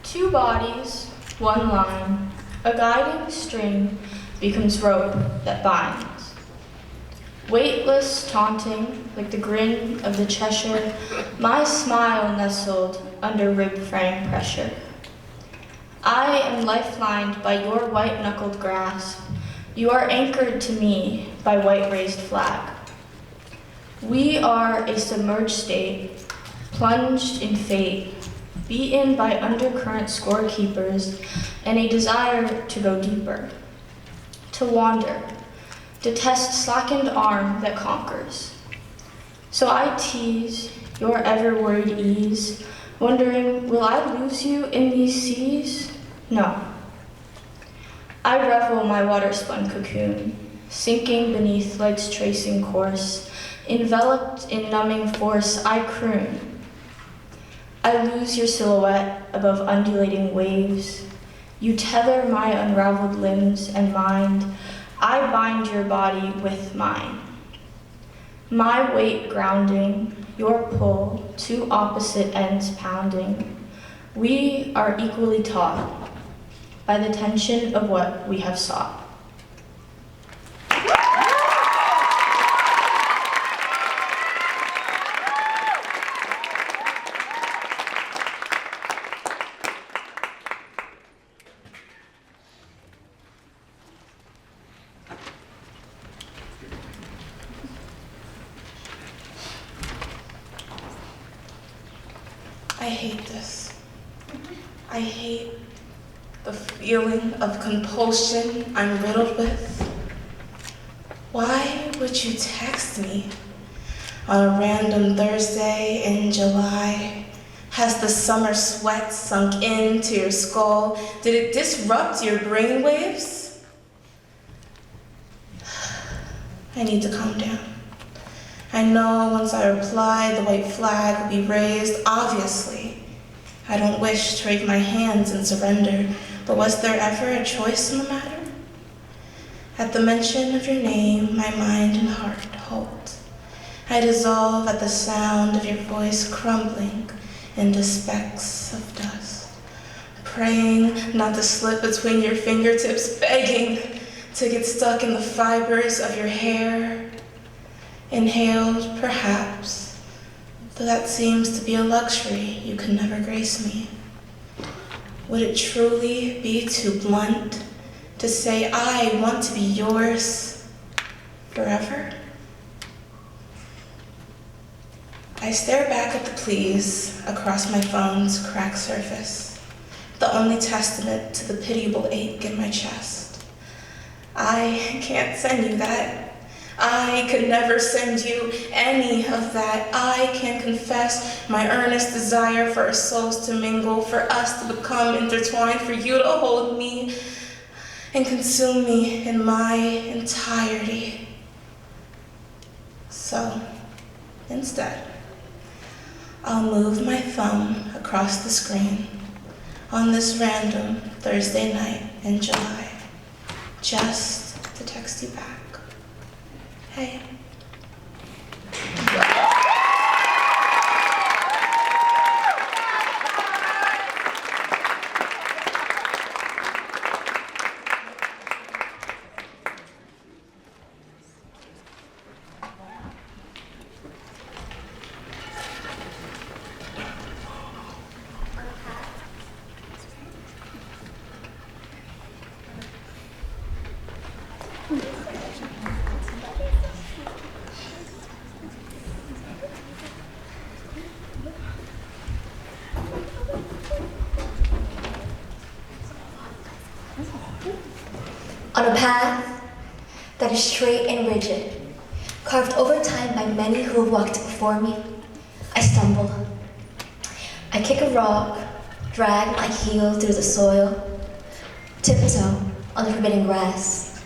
Speaker 18: Two bodies, one line, a guiding string becomes rope that binds. Weightless, taunting, like the grin of the Cheshire, my smile nestled under rib frame pressure. I am lifelined by your white-knuckled grasp. You are anchored to me by white-raised flag. We are a submerged state, plunged in fate, beaten by undercurrent scorekeepers, and a desire to go deeper, to wander, to test slackened arm that conquers. So I tease your ever-worried ease, wondering, will I lose you in these seas? No. I revel my water-spun cocoon, sinking beneath life's tracing course, enveloped in numbing force, I croon. I lose your silhouette above undulating waves. You tether my unraveled limbs and mind. I bind your body with mine. My weight grounding, your pull, two opposite ends pounding. We are equally taut by the tension of what we have sought.
Speaker 19: I hate this. I hate the feeling of compulsion I'm riddled with. Why would you text me on a random Thursday in July? Has the summer sweat sunk into your skull? Did it disrupt your brainwaves? I need to calm down. I know once I reply, the white flag will be raised. Obviously, I don't wish to raise my hands and surrender, but was there ever a choice in the matter? At the mention of your name, my mind and heart halt. I dissolve at the sound of your voice crumbling into specks of dust, praying not to slip between your fingertips, begging to get stuck in the fibers of your hair. Inhaled, perhaps, though that seems to be a luxury you could never grace me. Would it truly be too blunt to say I want to be yours forever? I stare back at the pleas across my phone's cracked surface, the only testament to the pitiable ache in my chest. I can't send you that. I could never send you any of that. I can confess my earnest desire for our souls to mingle, for us to become intertwined, for you to hold me and consume me in my entirety. So, instead, I'll move my thumb across the screen on this random Thursday night in July, just to text you back. Hey.
Speaker 20: On a path that is straight and rigid, carved over time by many who have walked before me, I stumble. I kick a rock, drag my heel through the soil, tiptoe on the forbidden grass.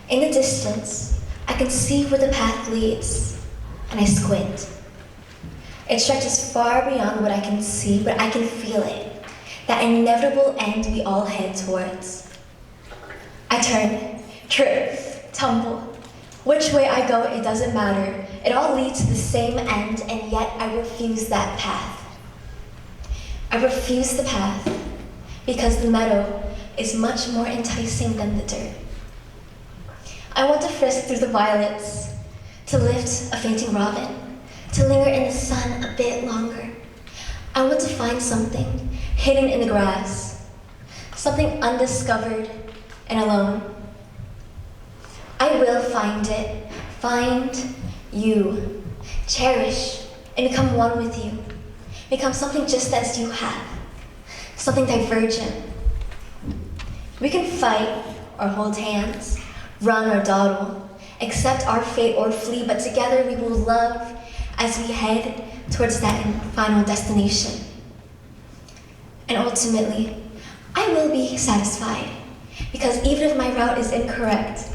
Speaker 20: In the distance, I can see where the path leads, and I squint. It stretches far beyond what I can see, but I can feel it, that inevitable end we all head towards. I turn, trip, tumble. Which way I go, it doesn't matter. It all leads to the same end, and yet I refuse that path. I refuse the path because the meadow is much more enticing than the dirt. I want to frisk through the violets, to lift a fainting robin, to linger in the sun a bit longer. I want to find something hidden in the grass, something undiscovered and alone. I will find it, find you, cherish, and become one with you. Become something just as you have, something divergent. We can fight or hold hands, run or dawdle, accept our fate or flee, but together we will love as we head towards that final destination. And ultimately, I will be satisfied, because even if my route is incorrect,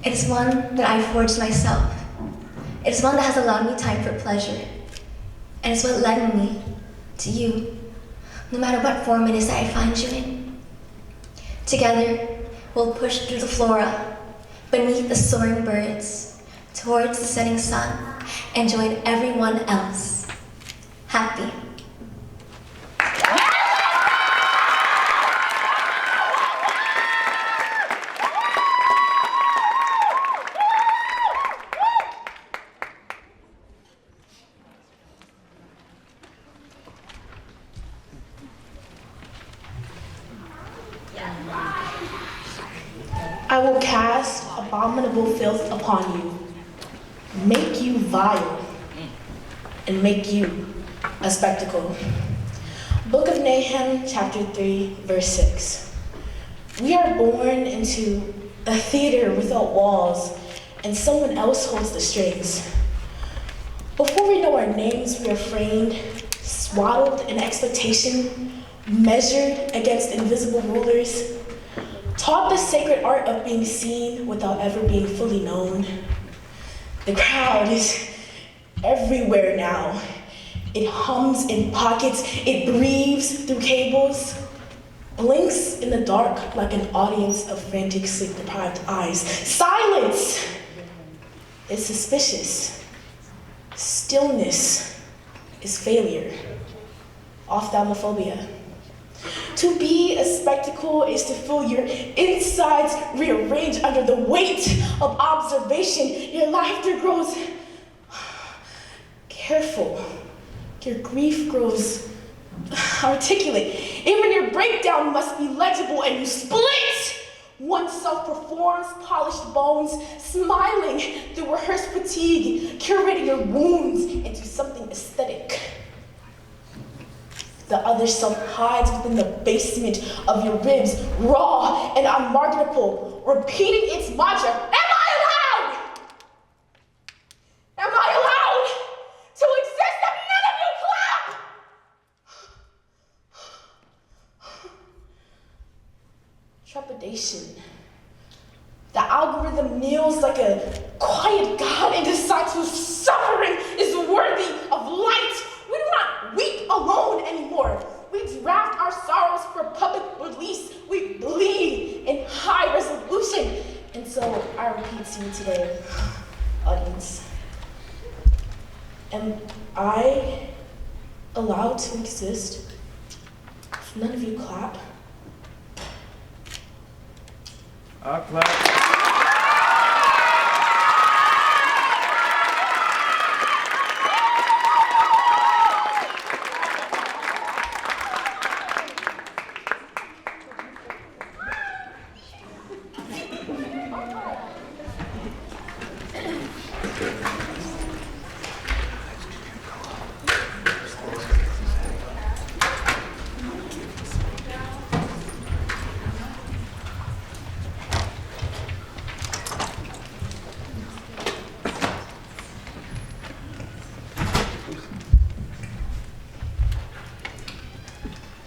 Speaker 20: it's one that I forged myself. It's one that has allowed me time for pleasure. And it's what led me to you, no matter what form it is that I find you in. Together, we'll push through the flora, beneath the soaring birds, towards the setting sun, and join everyone else happy.
Speaker 21: I will cast abominable filth upon you, make you vile, and make you a spectacle. Book of Nahum, chapter 3, verse 6. We are born into a theater without walls, and someone else holds the strings. Before we know our names, we are framed, swaddled in expectation, measured against invisible rulers, taught the sacred art of being seen without ever being fully known. The crowd is everywhere now. It hums in pockets, it breathes through cables, blinks in the dark like an audience of frantic, sleep-deprived eyes. Silence is suspicious. Stillness is failure. Ophthalmophobia. To be a spectacle is to feel your insides rearrange under the weight of observation. Your laughter grows careful. Your grief grows articulate. Even your breakdown must be legible, and you split. Oneself performs polished bones, smiling through rehearsed fatigue, curating your wounds into something aesthetic. The other self hides within the basement of your ribs, raw and unmarketable, repeating its mantra. Am I allowed? Am I allowed to exist if none of you clap? Trepidation. The algorithm kneels like a quiet god and decides whose suffering is worthy of light. We do not weep alone anymore. We draft our sorrows for public release. We bleed in high resolution. And so I repeat to you today, audience, am I allowed to exist if none of you clap?
Speaker 17: I'll clap.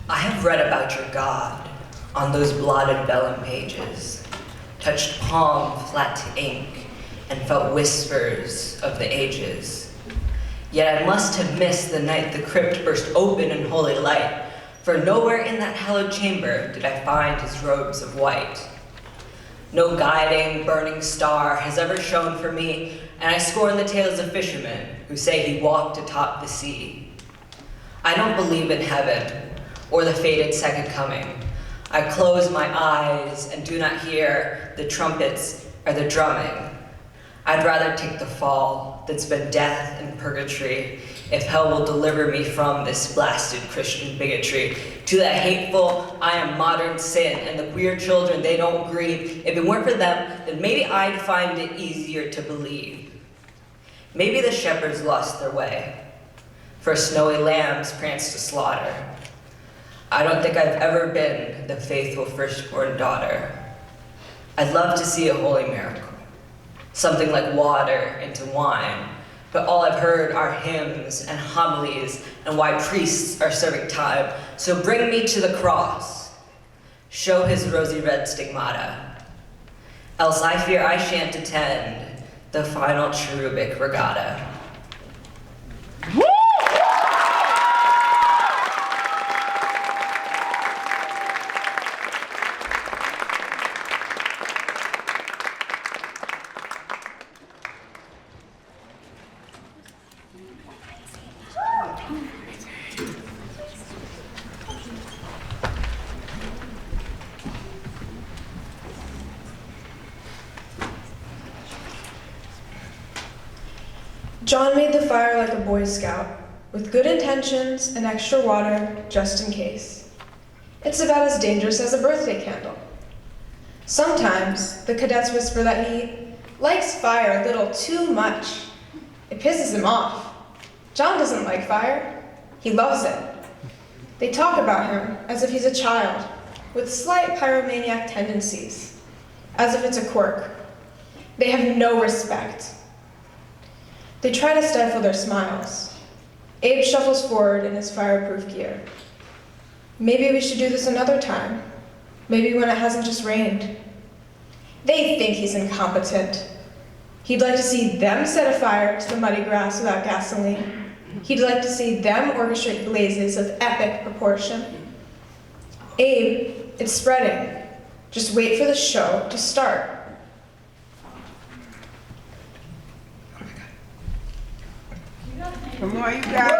Speaker 2: I have read about your God on those blotted vellum pages, touched palm flat to ink, and felt whispers of the ages. Yet I must have missed the night the crypt burst open in holy light, for nowhere in that hallowed chamber did I find his robes of white. No guiding, burning star has ever shone for me, and I scorn the tales of fishermen who say he walked atop the sea. I don't believe in heaven, or the fated second coming. I close my eyes and do not hear the trumpets or the drumming. I'd rather take the fall than spend death in purgatory if hell will deliver me from this blasted Christian bigotry. To that hateful, I am modern sin, and the queer children they don't grieve. If it weren't for them, then maybe I'd find it easier to believe. Maybe the shepherds lost their way, for snowy lambs pranced to slaughter. I don't think I've ever been the faithful firstborn daughter. I'd love to see a holy miracle, something like water into wine, but all I've heard are hymns and homilies and why priests are serving time. So bring me to the cross, show his rosy red stigmata, else I fear I shan't attend the final cherubic regatta.
Speaker 6: John made the fire like a Boy Scout, with good intentions and extra water just in case. It's about as dangerous as a birthday candle. Sometimes the cadets whisper that he likes fire a little too much. It pisses him off. John doesn't like fire. He loves it. They talk about him as if he's a child, with slight pyromaniac tendencies, as if it's a quirk. They have no respect. They try to stifle their smiles. Abe shuffles forward in his fireproof gear. Maybe we should do this another time. Maybe when it hasn't just rained. They think he's incompetent. He'd like to see them set a fire to the muddy grass without gasoline. He'd like to see them orchestrate blazes of epic proportion. Abe, it's spreading. Just wait for the show to start. Come on, you got it.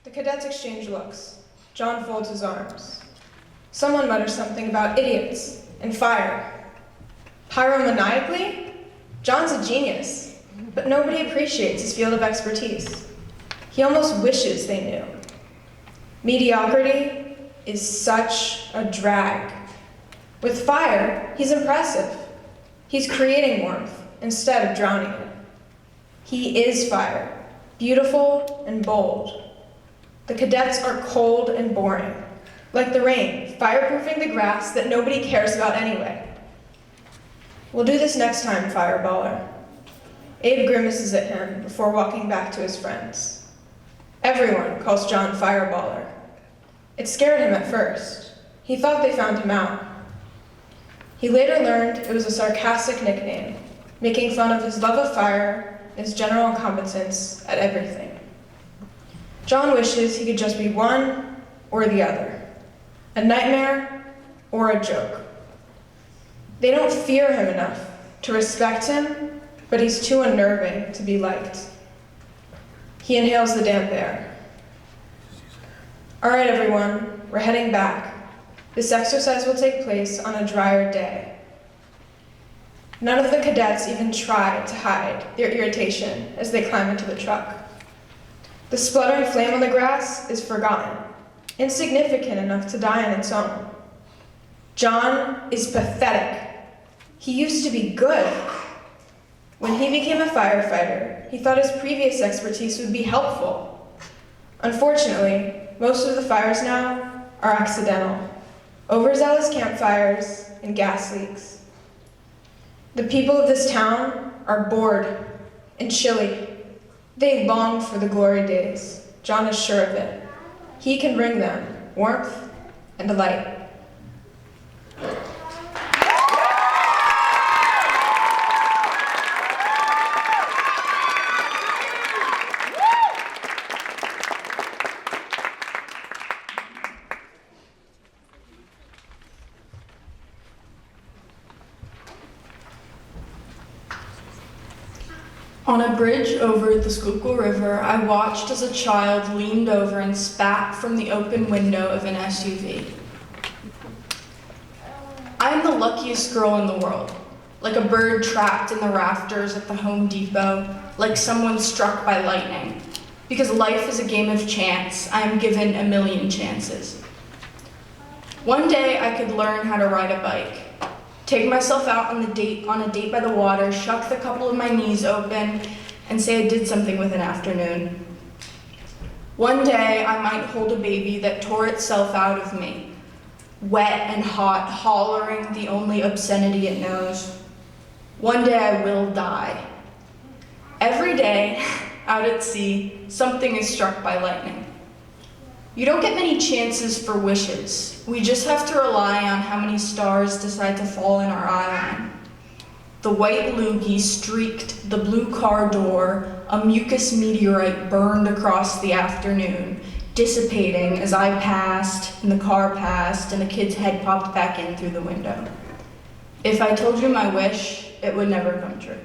Speaker 6: The cadets exchange looks. John folds his arms. Someone mutters something about idiots and fire. Pyromaniacally? John's a genius, but nobody appreciates his field of expertise. He almost wishes they knew. Mediocrity is such a drag. With fire, he's impressive. He's creating warmth instead of drowning it. He is fire, beautiful and bold. The cadets are cold and boring, like the rain, fireproofing the grass that nobody cares about anyway. We'll do this next time, fireballer. Abe grimaces at him before walking back to his friends. Everyone calls John Fireballer. It scared him at first. He thought they found him out. He later learned it was a sarcastic nickname, making fun of his love of fire and his general incompetence at everything. John wishes he could just be one or the other, a nightmare or a joke. They don't fear him enough to respect him, but he's too unnerving to be liked. He inhales the damp air. All right, everyone, we're heading back. This exercise will take place on a drier day. None of the cadets even try to hide their irritation as they climb into the truck. The spluttering flame on the grass is forgotten, insignificant enough to die on its own. John is pathetic. He used to be good. When he became a firefighter, he thought his previous expertise would be helpful. Unfortunately, most of the fires now are accidental. Overzealous campfires and gas leaks. The people of this town are bored and chilly. They long for the glory days. John is sure of it. He can bring them warmth and delight.
Speaker 5: On a bridge over the Schuylkill River, I watched as a child leaned over and spat from the open window of an SUV. I am the luckiest girl in the world, like a bird trapped in the rafters at the Home Depot, like someone struck by lightning. Because life is a game of chance, I am given a million chances. One day I could learn how to ride a bike. Take myself out on a date by the water, shuck the couple of my knees open, and say I did something with an afternoon. One day I might hold a baby that tore itself out of me, wet and hot, hollering the only obscenity it knows. One day I will die. Every day, out at sea, something is struck by lightning. You don't get many chances for wishes. We just have to rely on how many stars decide to fall in our eye line. The white loogie streaked the blue car door, a mucus meteorite burned across the afternoon, dissipating as I passed, and the car passed, and the kid's head popped back in through the window. If I told you my wish, it would never come true.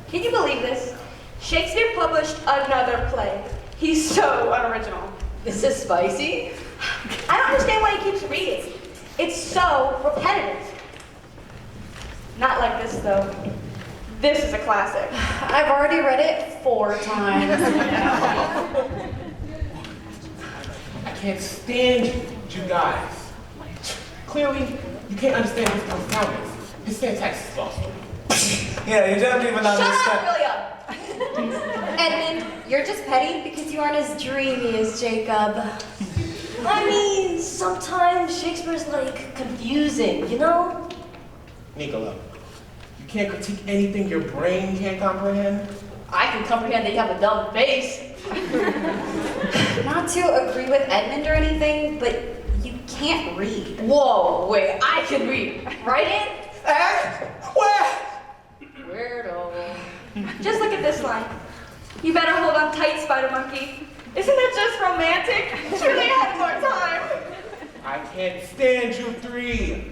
Speaker 22: Can you believe this? Shakespeare published another play. He's so unoriginal.
Speaker 14: This is spicy.
Speaker 22: I don't understand why he keeps reading. It's so repetitive. Not like this, though. This is a classic.
Speaker 14: I've already read it 4 times.
Speaker 1: can't stand you guys. Clearly, you can't understand his profoundness. His syntax is lost.
Speaker 4: Yeah, you don't even understand.
Speaker 22: Shut up, William! Edmund, you're just petty because you aren't as dreamy as Jacob.
Speaker 23: I mean, sometimes Shakespeare's like confusing, you know?
Speaker 1: Nicola, you can't critique anything your brain can't comprehend.
Speaker 22: I can comprehend that you have a dumb face. Not to agree with Edmund or anything, but you can't read. Whoa, wait, I can read. Right in?
Speaker 1: Where?
Speaker 22: Weirdo. Just look at this line. You better hold on tight, Spider Monkey. Isn't that just romantic? Surely I had more time.
Speaker 1: I can't stand you three.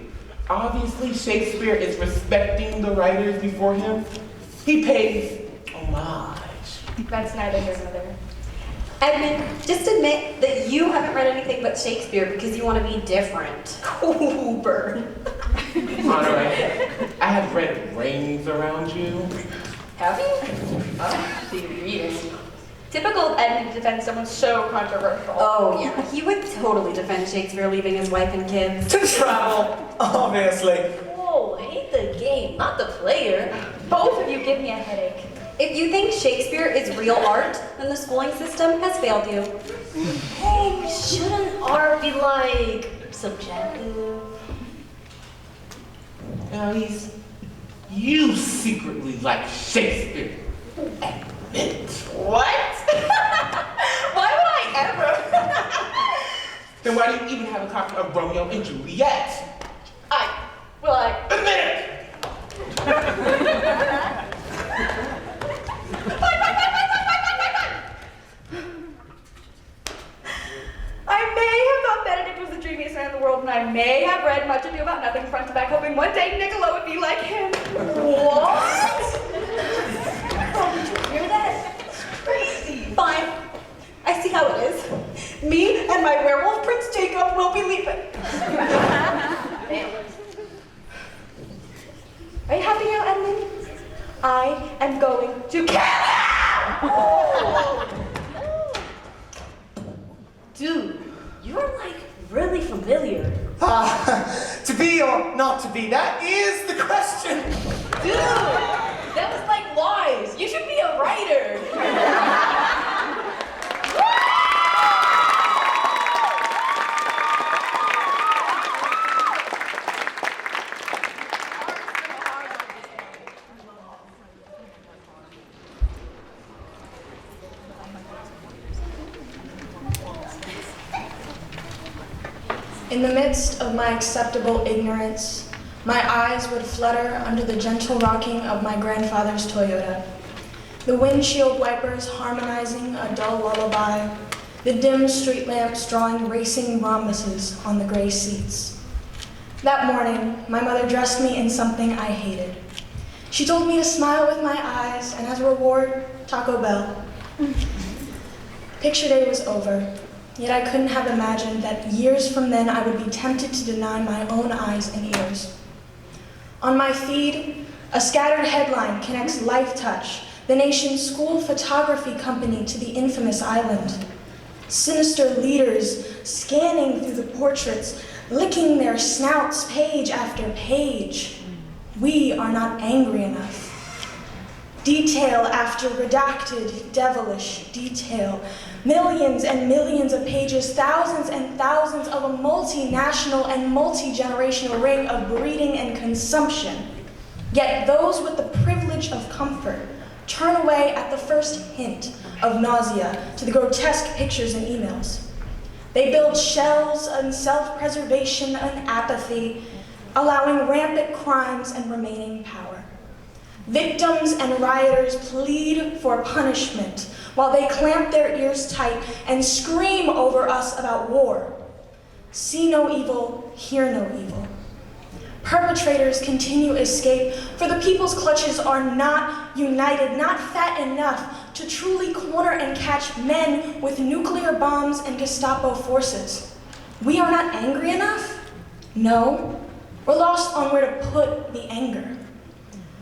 Speaker 1: Obviously, Shakespeare is respecting the writers before him. He pays homage.
Speaker 22: That's neither here nor there. Edmund, just admit that you haven't read anything but Shakespeare because you want to be different. Cooper.
Speaker 1: Alright, I have read Rings Around You.
Speaker 22: Have you? Oh, so you read it. Typical Edmund to defend someone so controversial. Oh, yeah. He would totally defend Shakespeare leaving his wife and kids.
Speaker 4: To travel, obviously.
Speaker 22: Whoa, hate the game, not the player. Both of you give me a headache. If you think Shakespeare is real art, then the schooling system has failed you.
Speaker 23: Hey, shouldn't art be like subjective?
Speaker 1: At least you secretly like Shakespeare. Admit it.
Speaker 22: What? Why would I ever?
Speaker 1: Then why do you even have a copy of Romeo and Juliet?
Speaker 22: Admit it! I may have thought Benedict was the dreamiest man in the world, and I may have read Much Ado About Nothing front to back, hoping one day Niccolo would be like him. What? Oh, did you hear that? It's crazy. Fine. I see how it is. Me and my werewolf Prince Jacob will be leaving. Are you happy now, Edmund? I am going to kill him!
Speaker 23: Dude, you're like really familiar.
Speaker 4: To be or not to be, that is the question.
Speaker 22: Dude, that was like wise. You should be a writer. In the midst of my acceptable ignorance, my eyes would flutter under the gentle rocking of my grandfather's Toyota, the windshield wipers harmonizing a dull lullaby, the dim street lamps drawing racing rhombuses on the gray seats. That morning, my mother dressed me in something I hated. She told me to smile with my eyes, and as a reward, Taco Bell. Picture day was over. Yet I couldn't have imagined that years from then I would be tempted to deny my own eyes and ears. On my feed, a scattered headline connects Lifetouch, the nation's school photography company, to the infamous island. Sinister leaders scanning through the portraits, licking their snouts page after page. We are not angry enough. Detail after redacted, devilish detail. Millions and millions of pages, thousands and thousands of a multinational and multi-generational ring of breeding and consumption. Yet those with the privilege of comfort turn away at the first hint of nausea to the grotesque pictures and emails. They build shells and self-preservation and apathy, allowing rampant crimes and remaining power. Victims and rioters plead for punishment while they clamp their ears tight and scream over us about war. See no evil, hear no evil. Perpetrators continue escape, for the people's clutches are not united, not fat enough to truly corner and catch men with nuclear bombs and Gestapo forces. We are not angry enough? No. We're lost on where to put the anger.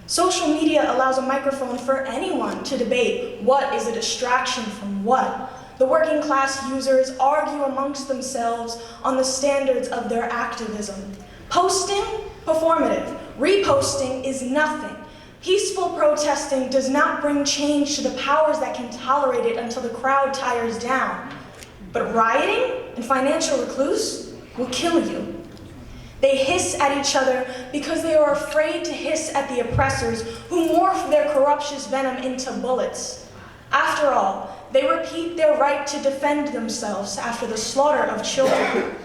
Speaker 22: Social media allows a microphone for anyone to debate what is a distraction from what, the working class users argue amongst themselves on the standards of their activism. Posting, performative. Reposting is nothing. Peaceful protesting does not bring change to the powers that can tolerate it until the crowd tires down. But rioting and financial recluse will kill you. They hiss at each other because they are afraid to hiss at the oppressors who morph their corruptious venom into bullets. After all, they repeat their right to defend themselves after the slaughter of children.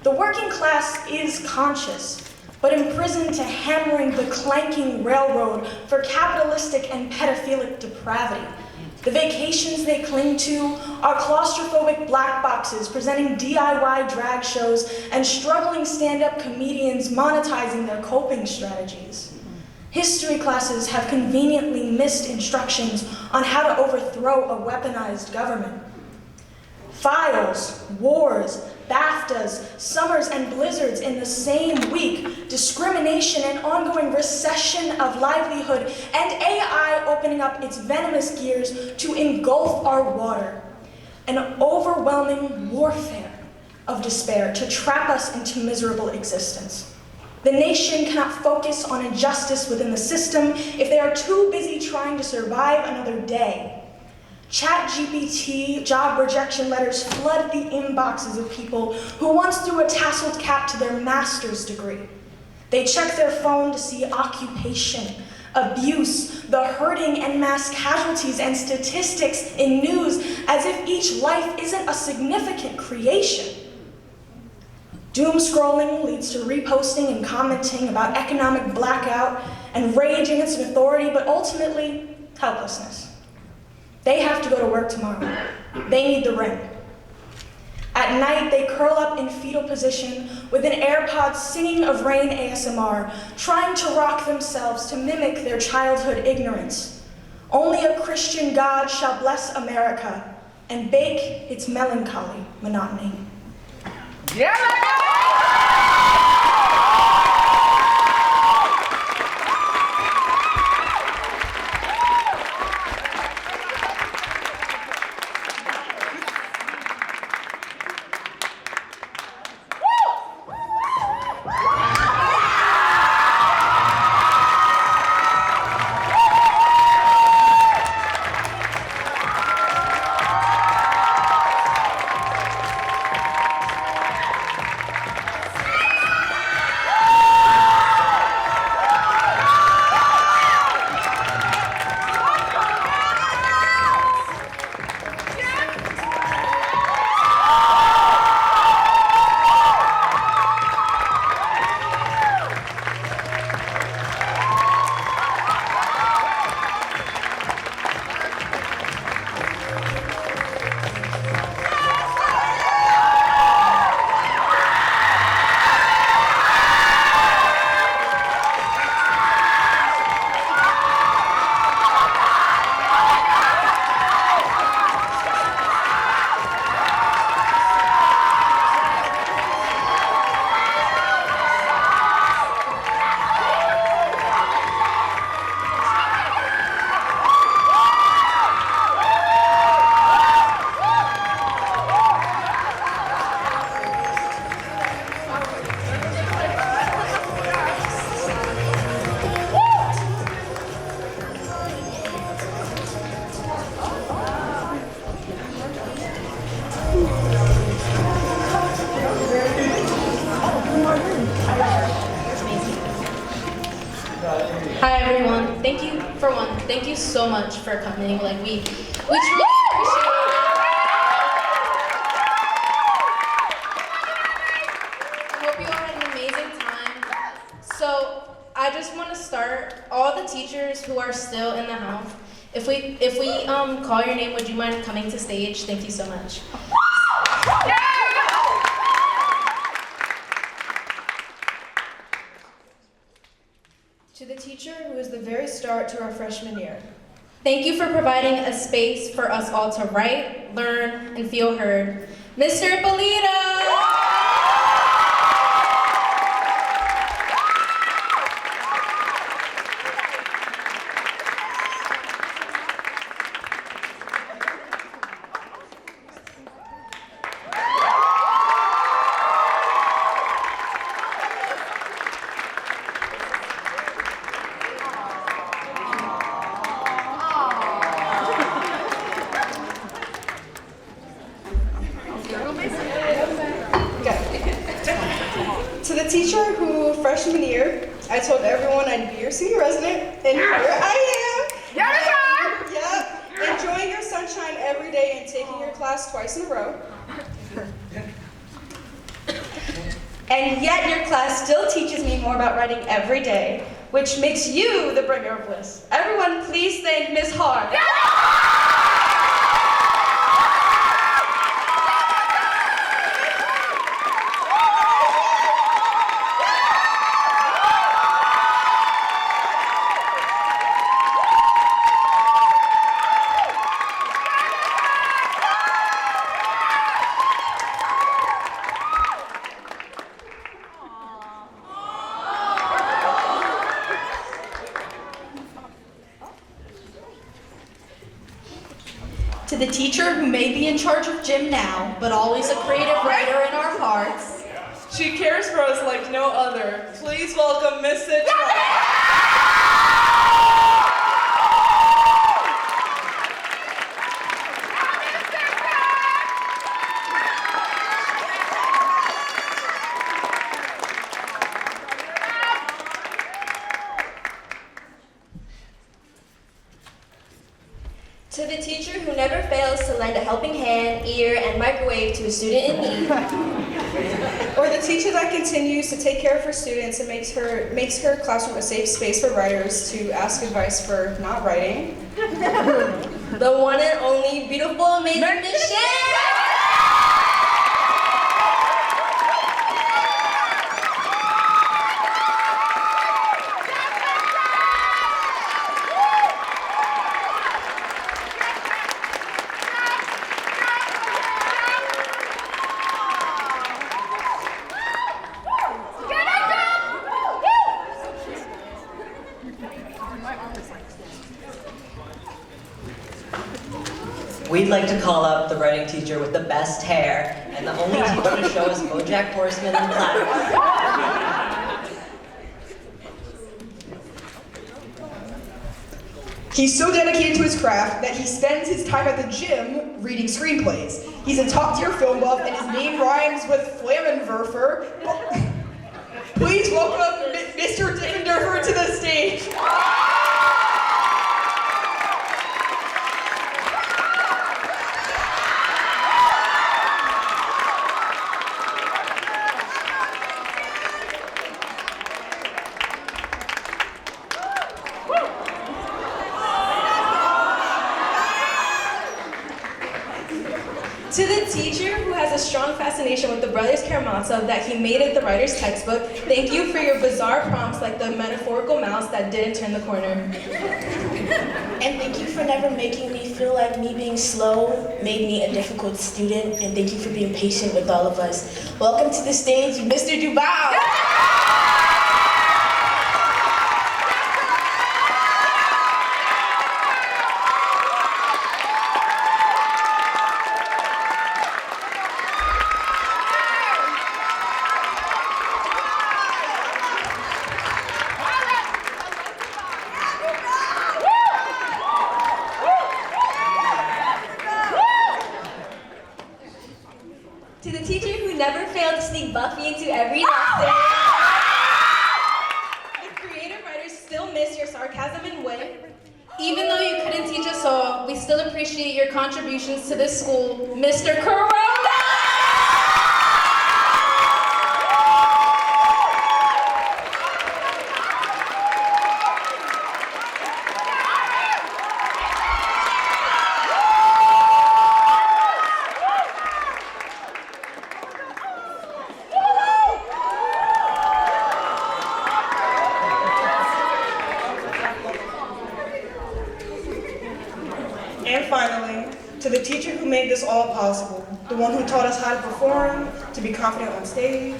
Speaker 22: The working class is conscious, but imprisoned to hammering the clanking railroad for capitalistic and pedophilic depravity. The vacations they cling to are claustrophobic black boxes presenting DIY drag shows and struggling stand-up comedians monetizing their coping strategies. History classes have conveniently missed instructions on how to overthrow a weaponized government. Files, wars, BAFTAs, summers and blizzards in the same week, discrimination and ongoing recession of livelihood, and AI opening up its venomous gears to engulf our water. An overwhelming warfare of despair to trap us into miserable existence. The nation cannot focus on injustice within the system if they are too busy trying to survive another day. ChatGPT job rejection letters flood the inboxes of people who once threw a tasseled cap to their master's degree. They check their phone to see occupation, abuse, the hurting and mass casualties and statistics in news as if each life isn't a significant creation. Doom scrolling leads to reposting and commenting about economic blackout and rage against authority, but ultimately, helplessness. They have to go to work tomorrow. They need the ring. At night, they curl up in fetal position with an AirPod singing of rain ASMR, trying to rock themselves to mimic their childhood ignorance. Only a Christian God shall bless America and bake its melancholy monotony.
Speaker 18: Hi everyone. Thank you so much for coming. We truly appreciate it. I hope you all had an amazing time. So I just want to start. All the teachers who are still in the house, if we call your name, would you mind coming to stage? Thank you so much.
Speaker 6: To the teacher who is the very start to our freshman year.
Speaker 18: Thank you for providing a space for us all to write, learn, and feel heard. Mr. Polito!
Speaker 6: through freshman year, I told everyone I'd be your senior resident, and here I am. Yep, enjoying your sunshine every day and taking your class twice in a row.
Speaker 8: And yet your class still teaches me more about writing every day, which makes you the bringer of bliss. Everyone, please thank Miss Hart.
Speaker 15: To the teacher who may be in charge of gym now, but always a creative writer in our hearts.
Speaker 6: She cares for us like no other. Please welcome Miss Citron.
Speaker 20: To the teacher who never fails to lend a helping hand, ear, and microwave to a student in need.
Speaker 6: Or the teacher that continues to take care of her students and makes her classroom a safe space for writers to ask advice for not writing.
Speaker 20: The one and only beautiful, amazing Michelle!
Speaker 2: We'd like to call up the writing teacher with the best hair and the only teacher to show us BoJack Horseman in class.
Speaker 3: He's so dedicated to his craft that he spends his time at the gym reading screenplays. He's a top-tier film buff, and his name rhymes with Flammenwerfer. Please welcome Mr. Dickendorfer to the stage.
Speaker 8: To the teacher who has a strong fascination with the Brothers Karamazov that he made it the writer's textbook, thank you for your bizarre prompts like the metaphorical mouse that didn't turn the corner.
Speaker 21: And thank you for never making me feel like me being slow made me a difficult student. And thank you for being patient with all of us. Welcome to the stage, Mr. Duval.
Speaker 20: To the teacher who never failed to sneak Buffy into every lesson.
Speaker 8: The creative writers still miss your sarcasm and wit. Even though you couldn't teach us all, we still appreciate your contributions to this school, Mr. Corona!
Speaker 6: And finally, to the teacher who made this all possible, the one who taught us how to perform, to be confident on stage.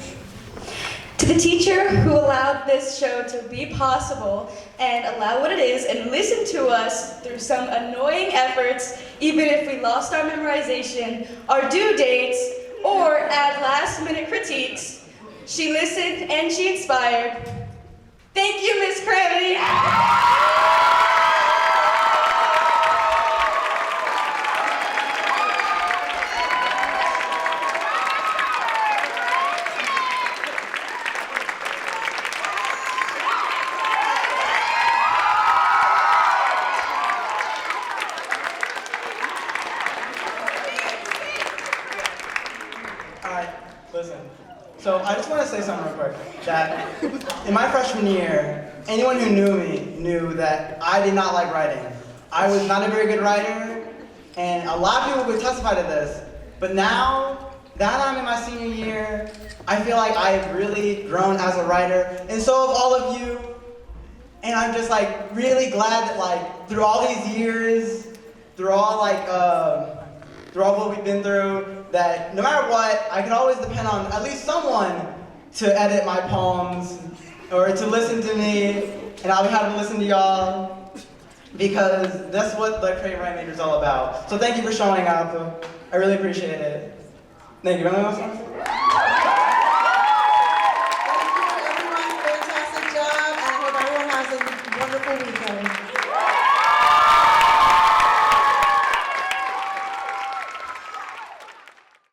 Speaker 8: To the teacher who allowed this show to be possible and allow what it is and listen to us through some annoying efforts, even if we lost our memorization, our due dates, or add last-minute critiques. She listened and she inspired. Thank you, Miss Cravity.
Speaker 4: say something real quick. That in my freshman year, anyone who knew me knew that I did not like writing. I was not a very good writer, and a lot of people would testify to this. But now that I'm in my senior year, I feel like I have really grown as a writer, and so have all of you. And I'm just like really glad that like through all these years, through all what we've been through, that no matter what, I can always depend on at least someone to edit my poems or to listen to me, and I'll be happy to listen to y'all because that's what the Creative Writing Major is all about. So thank you for showing up. I really appreciate it. Thank you. Anyone else?
Speaker 10: Fantastic job, and I hope everyone has a wonderful weekend.